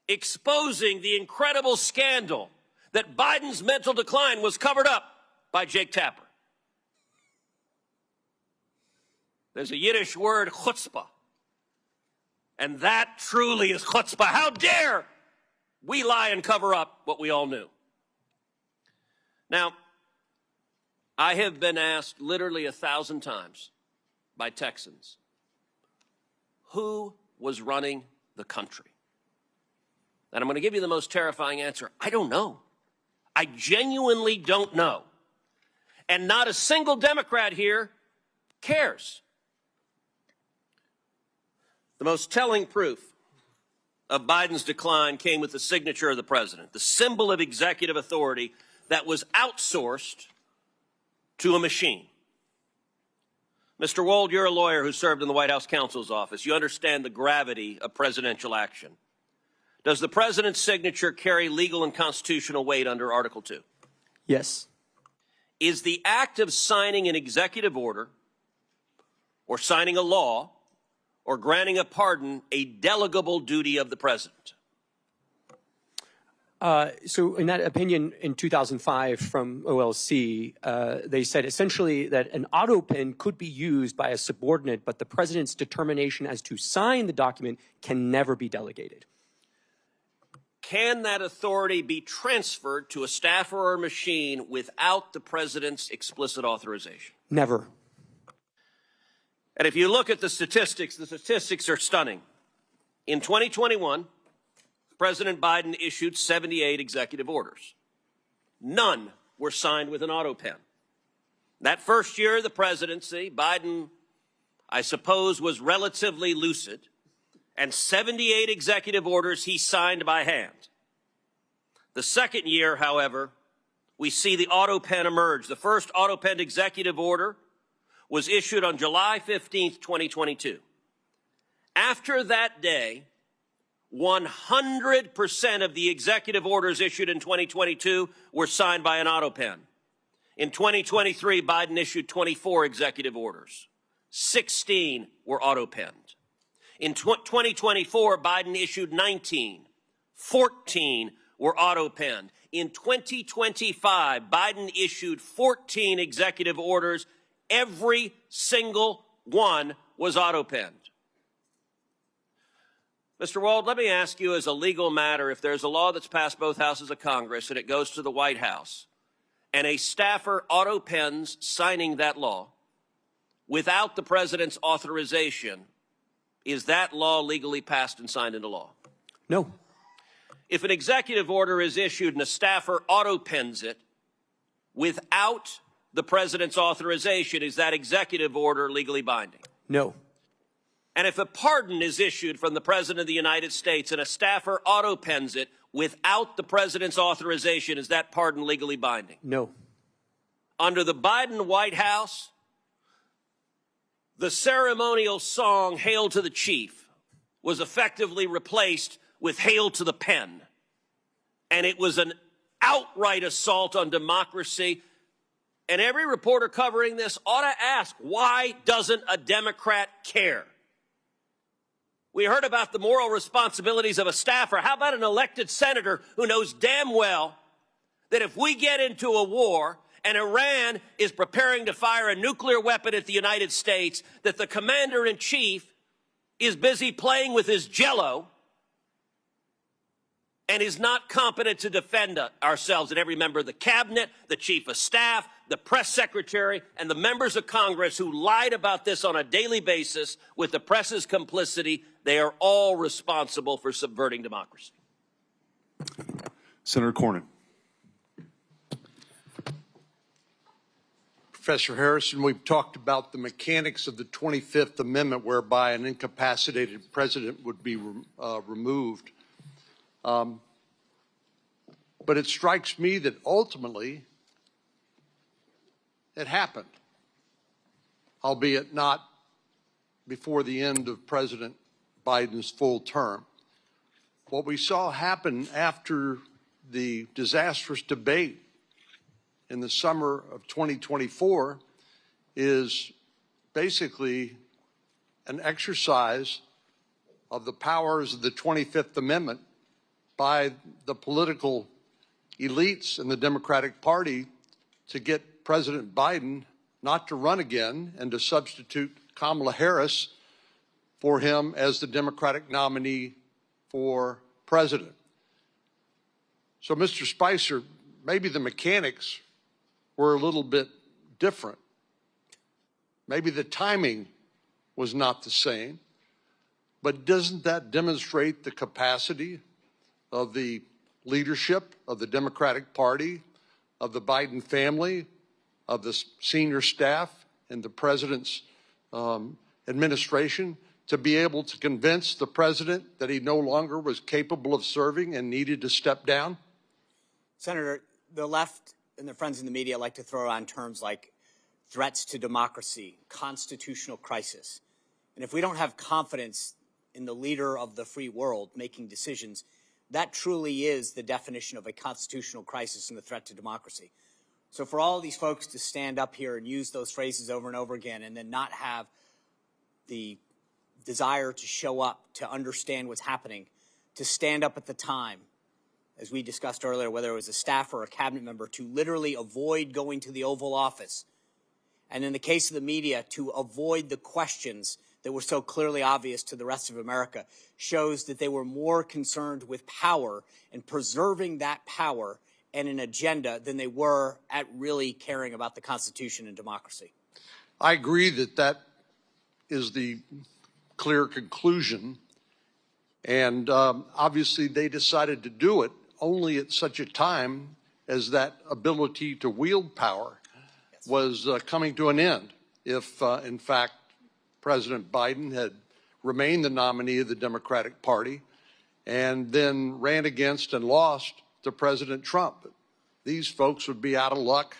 Speaker 6: exposing the incredible scandal that Biden's mental decline was covered up by Jake Tapper. There's a Yiddish word, chutzpah. And that truly is chutzpah. How dare we lie and cover up what we all knew? Now, I have been asked literally 1,000 times by Texans, who was running the country? And I'm going to give you the most terrifying answer. I don't know. I genuinely don't know. And not a single Democrat here cares. The most telling proof of Biden's decline came with the signature of the president, the symbol of executive authority that was outsourced to a machine. Mr. Wold, you're a lawyer who served in the White House counsel's office. You understand the gravity of presidential action. Does the president's signature carry legal and constitutional weight under Article 2?
Speaker 1: Yes.
Speaker 6: Is the act of signing an executive order or signing a law or granting a pardon a delegable duty of the president?
Speaker 1: So in that opinion in 2005 from OLC, they said essentially that an Autopen could be used by a subordinate, but the president's determination as to sign the document can never be delegated.
Speaker 6: Can that authority be transferred to a staffer or a machine without the president's explicit authorization?
Speaker 1: Never.
Speaker 6: And if you look at the statistics are stunning. In 2021, President Biden issued 78 executive orders. None were signed with an Autopen. That first year of the presidency, Biden, I suppose, was relatively lucid, and 78 executive orders he signed by hand. The second year, however, we see the Autopen emerge. The first Autopen executive order was issued on July 15th, 2022. After that day, 100% of the executive orders issued in 2022 were signed by an Autopen. In 2023, Biden issued 24 executive orders. 16 were Autopenned. In 2024, Biden issued 19. 14 were Autopenned. In 2025, Biden issued 14 executive orders. Every single one was Autopenned. Mr. Wald, let me ask you as a legal matter, if there's a law that's passed both houses of Congress and it goes to the White House, and a staffer Autopens signing that law without the president's authorization, is that law legally passed and signed into law?
Speaker 1: No.
Speaker 6: If an executive order is issued and a staffer Autopens it without the president's authorization, is that executive order legally binding?
Speaker 1: No.
Speaker 6: And if a pardon is issued from the President of the United States and a staffer autopens it without the President's authorization, is that pardon legally binding?
Speaker 1: No.
Speaker 6: Under the Biden White House, the ceremonial song, Hail to the Chief, was effectively replaced with Hail to the Pen. And it was an outright assault on democracy. And every reporter covering this ought to ask, why doesn't a Democrat care? We heard about the moral responsibilities of a staffer. How about an elected senator who knows damn well that if we get into a war and Iran is preparing to fire a nuclear weapon at the United States, that the commander-in-chief is busy playing with his Jell-O and is not competent to defend ourselves? And every member of the cabinet, the chief of staff, the press secretary, and the members of Congress who lied about this on a daily basis with the press's complicity, they are all responsible for subverting democracy.
Speaker 2: Senator Cornyn.
Speaker 19: Professor Harrison, we've talked about the mechanics of the 25th Amendment, whereby an incapacitated president would be removed. But it strikes me that ultimately it happened, albeit not before the end of President Biden's full term. What we saw happen after the disastrous debate in the summer of 2024 is basically an exercise of the powers of the 25th Amendment by the political elites in the Democratic Party to get President Biden not to run again and to substitute Kamala Harris for him as the Democratic nominee for president. So, Mr. Spicer, maybe the mechanics were a little bit different. Maybe the timing was not the same, but doesn't that demonstrate the capacity of the leadership of the Democratic Party, of the Biden family, of the senior staff and the president's administration to be able to convince the president that he no longer was capable of serving and needed to step down?
Speaker 3: Senator, the left and their friends in the media like to throw around terms like threats to democracy, constitutional crisis. And if we don't have confidence in the leader of the free world making decisions, that truly is the definition of a constitutional crisis and a threat to democracy. So for all of these folks to stand up here and use those phrases over and over again and then not have the desire to show up, to understand what's happening, to stand up at the time, as we discussed earlier, whether it was a staffer or a cabinet member, to literally avoid going to the Oval Office, and in the case of the media, to avoid the questions that were so clearly obvious to the rest of America, shows that they were more concerned with power and preserving that power and an agenda than they were at really caring about the Constitution and democracy.
Speaker 19: I agree that that is the clear conclusion. And obviously they decided to do it only at such a time as that ability to wield power was coming to an end. If, in fact, President Biden had remained the nominee of the Democratic Party and then ran against and lost to President Trump, these folks would be out of luck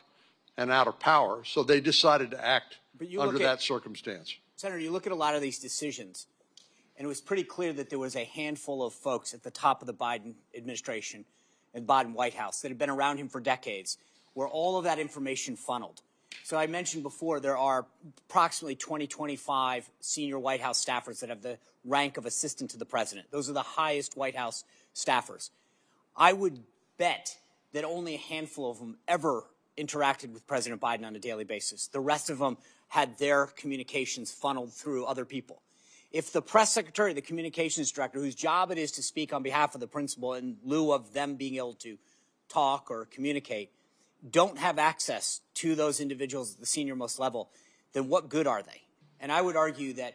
Speaker 19: and out of power. So they decided to act under that circumstance.
Speaker 3: Senator, you look at a lot of these decisions, and it was pretty clear that there was a handful of folks at the top of the Biden administration and Biden White House that had been around him for decades, where all of that information funneled. So I mentioned before there are approximately 25 senior White House staffers that have the rank of assistant to the president. Those are the highest White House staffers. I would bet that only a handful of them ever interacted with President Biden on a daily basis. The rest of them had their communications funneled through other people. If the press secretary, the communications director, whose job it is to speak on behalf of the principal in lieu of them being able to talk or communicate, don't have access to those individuals at the senior-most level, then what good are they? And I would argue that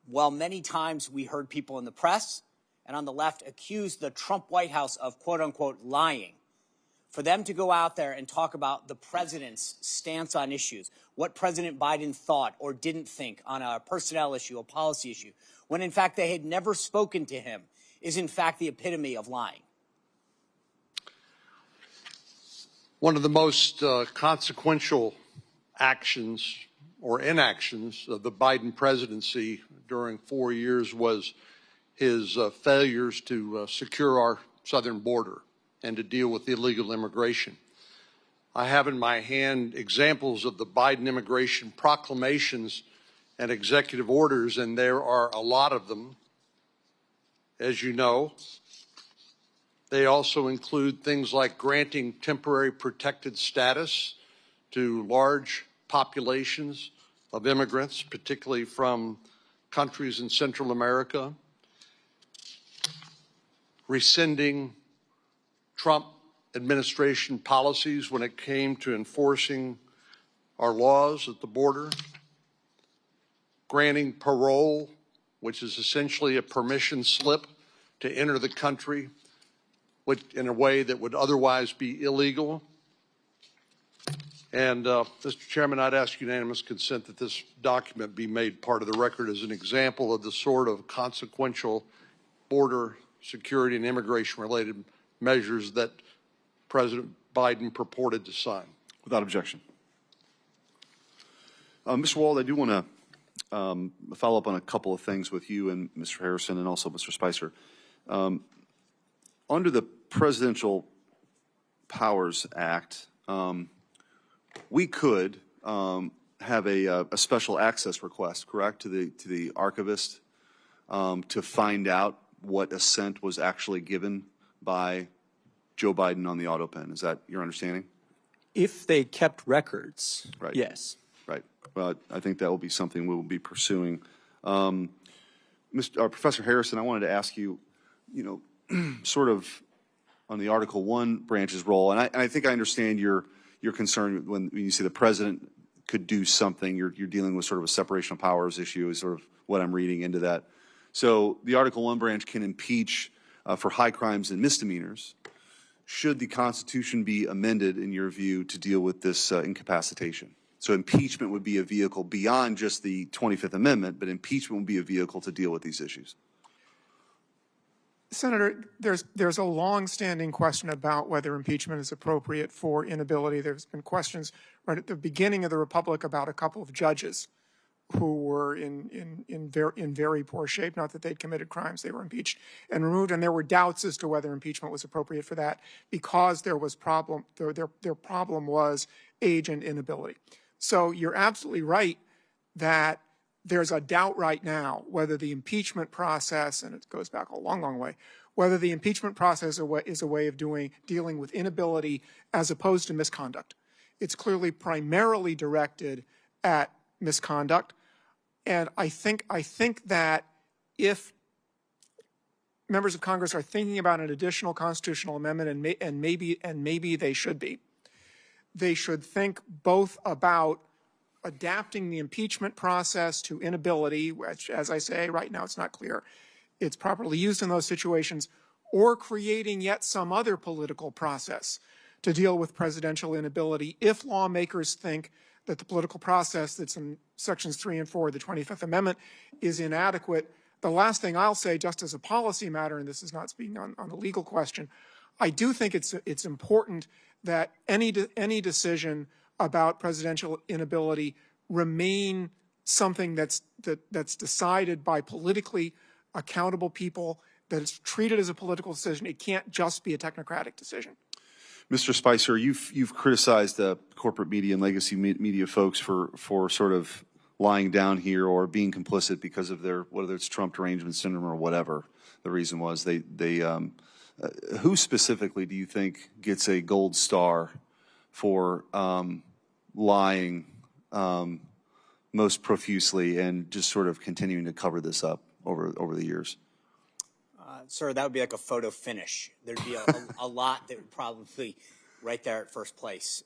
Speaker 3: while many times we heard people in the press and on the left accuse the Trump White House of, quote-unquote, lying, for them to go out there and talk about the president's stance on issues, what President Biden thought or didn't think on a personnel issue, a policy issue, when in fact they had never spoken to him, is in fact the epitome of lying.
Speaker 19: One of the most consequential actions or inactions of the Biden presidency during 4 years was his failures to secure our southern border and to deal with illegal immigration. I have in my hand examples of the Biden immigration proclamations and executive orders, and there are a lot of them, as you know. They also include things like granting temporary protected status to large populations of immigrants, particularly from countries in Central America, rescinding Trump administration policies when it came to enforcing our laws at the border, granting parole, which is essentially a permission slip to enter the country in a way that would otherwise be illegal. And, Mr. Chairman, I'd ask unanimous consent that this document be made part of the record as an example of the sort of consequential border security and immigration-related measures that President Biden purported to sign.
Speaker 2: Without objection. Mr. Wald, I do want to follow up on a couple of things with you and Mr. Harrison and also Mr. Spicer. Under the Presidential Powers Act, we could have a special access request, correct, to the archivist to find out what assent was actually given by Joe Biden on the Autopen. Is that your understanding?
Speaker 1: If they kept records,
Speaker 2: right.
Speaker 1: Yes.
Speaker 2: Right. Well, I think that will be something we will be pursuing. Professor Harrison, I wanted to ask you, sort of on the Article 1 branch's role, and I think I understand your concern when you say the president could do something. You're dealing with sort of a separation of powers issue is sort of what I'm reading into that. So the Article 1 branch can impeach for high crimes and misdemeanors. Should the Constitution be amended, in your view, to deal with this incapacitation? So impeachment would be a vehicle beyond just the 25th Amendment, but impeachment would be a vehicle to deal with these issues.
Speaker 18: Senator, there's a long-standing question about whether impeachment is appropriate for inability. There's been questions right at the beginning of the Republic about a couple of judges who were in very poor shape. Not that they'd committed crimes; they were impeached and removed, and there were doubts as to whether impeachment was appropriate for that because there was problem. Their problem was age and inability. So you're absolutely right that there's a doubt right now whether the impeachment process, and it goes back a long, long way, whether the impeachment process is a way of dealing with inability as opposed to misconduct. It's clearly primarily directed at misconduct, and I think that if members of Congress are thinking about an additional constitutional amendment, and maybe they should be, they should think both about adapting the impeachment process to inability, which, as I say, right now it's not clear it's properly used in those situations, or creating yet some other political process to deal with presidential inability if lawmakers think that the political process that's in Sections 3 and 4 of the 25th Amendment is inadequate. The last thing I'll say, just as a policy matter, and this is not speaking on a legal question, I do think it's important that any decision about presidential inability remain something that's decided by politically accountable people, that it's treated as a political decision. It can't just be a technocratic decision.
Speaker 2: Mr. Spicer, you've criticized the corporate media and legacy media folks for sort of lying down here or being complicit because of their, whether it's Trump derangement syndrome or whatever the reason was. Who specifically do you think gets a gold star for lying most profusely and just sort of continuing to cover this up over the years?
Speaker 3: Sir, that would be like a photo finish. There'd be a lot that would probably right there at first place.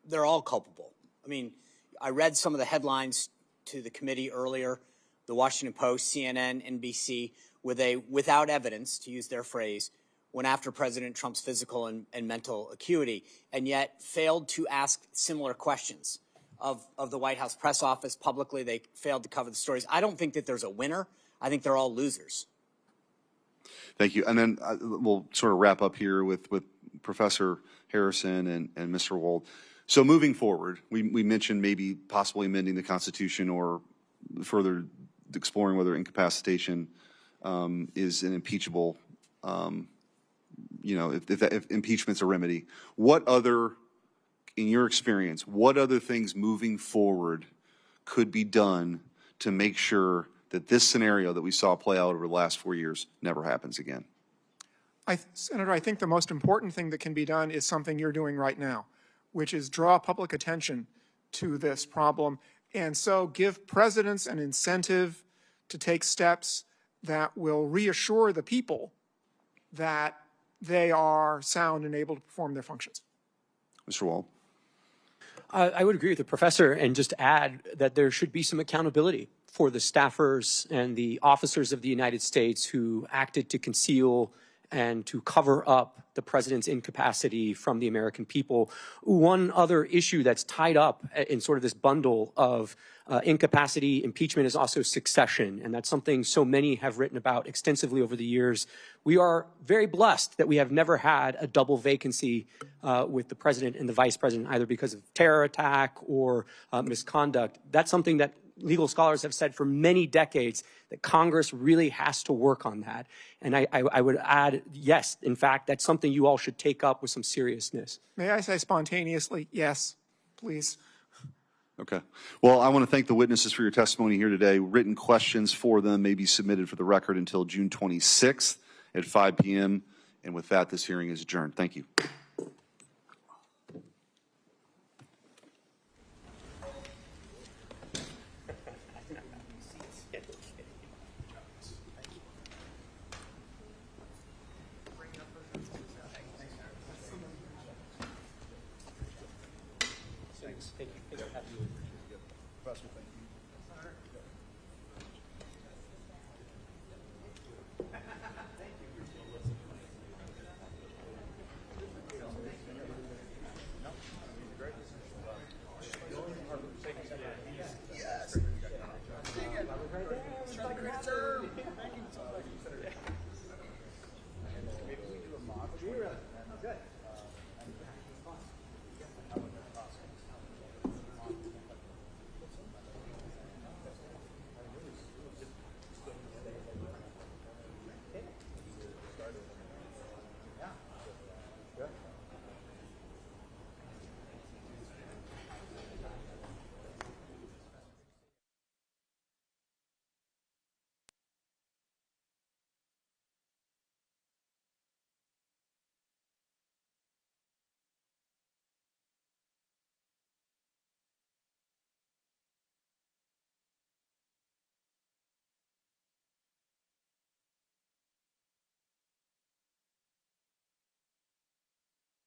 Speaker 3: They're all culpable. I mean, I read some of the headlines to the committee earlier, the Washington Post, CNN, NBC, where they, without evidence, to use their phrase, went after President Trump's physical and mental acuity, and yet failed to ask similar questions of the White House press office publicly. They failed to cover the stories. I don't think that there's a winner. I think they're all losers.
Speaker 2: Thank you. And then we'll sort of wrap up here with Professor Harrison and Mr. Wold. So moving forward, we mentioned maybe possibly amending the Constitution or further exploring whether incapacitation is an impeachable, if impeachment's a remedy. What other, in your experience, what other things moving forward could be done to make sure that this scenario that we saw play out over the last 4 years never happens again?
Speaker 18: Senator, I think the most important thing that can be done is something you're doing right now, which is draw public attention to this problem, and so give presidents an incentive to take steps that will reassure the people that they are sound and able to perform their functions.
Speaker 2: Mr. Wald.
Speaker 1: I would agree with the professor and just add that there should be some accountability for the staffers and the officers of the United States who acted to conceal and to cover up the president's incapacity from the American people. One other issue that's tied up in sort of this bundle of incapacity, impeachment, is also succession. And that's something so many have written about extensively over the years. We are very blessed that we have never had a double vacancy with the president and the vice president, either because of terror attack or misconduct. That's something that legal scholars have said for many decades, that Congress really has to work on that. And I would add, yes, in fact, that's something you all should take up with some seriousness.
Speaker 18: May I say spontaneously, yes, please?
Speaker 2: Okay. Well, I want to thank the witnesses for your testimony here today. Written questions for them may be submitted for the record until June 26th at 5 p.m. And with that, this hearing is adjourned. Thank you.
Speaker 1: Thanks. Thank you. Professor, thank you.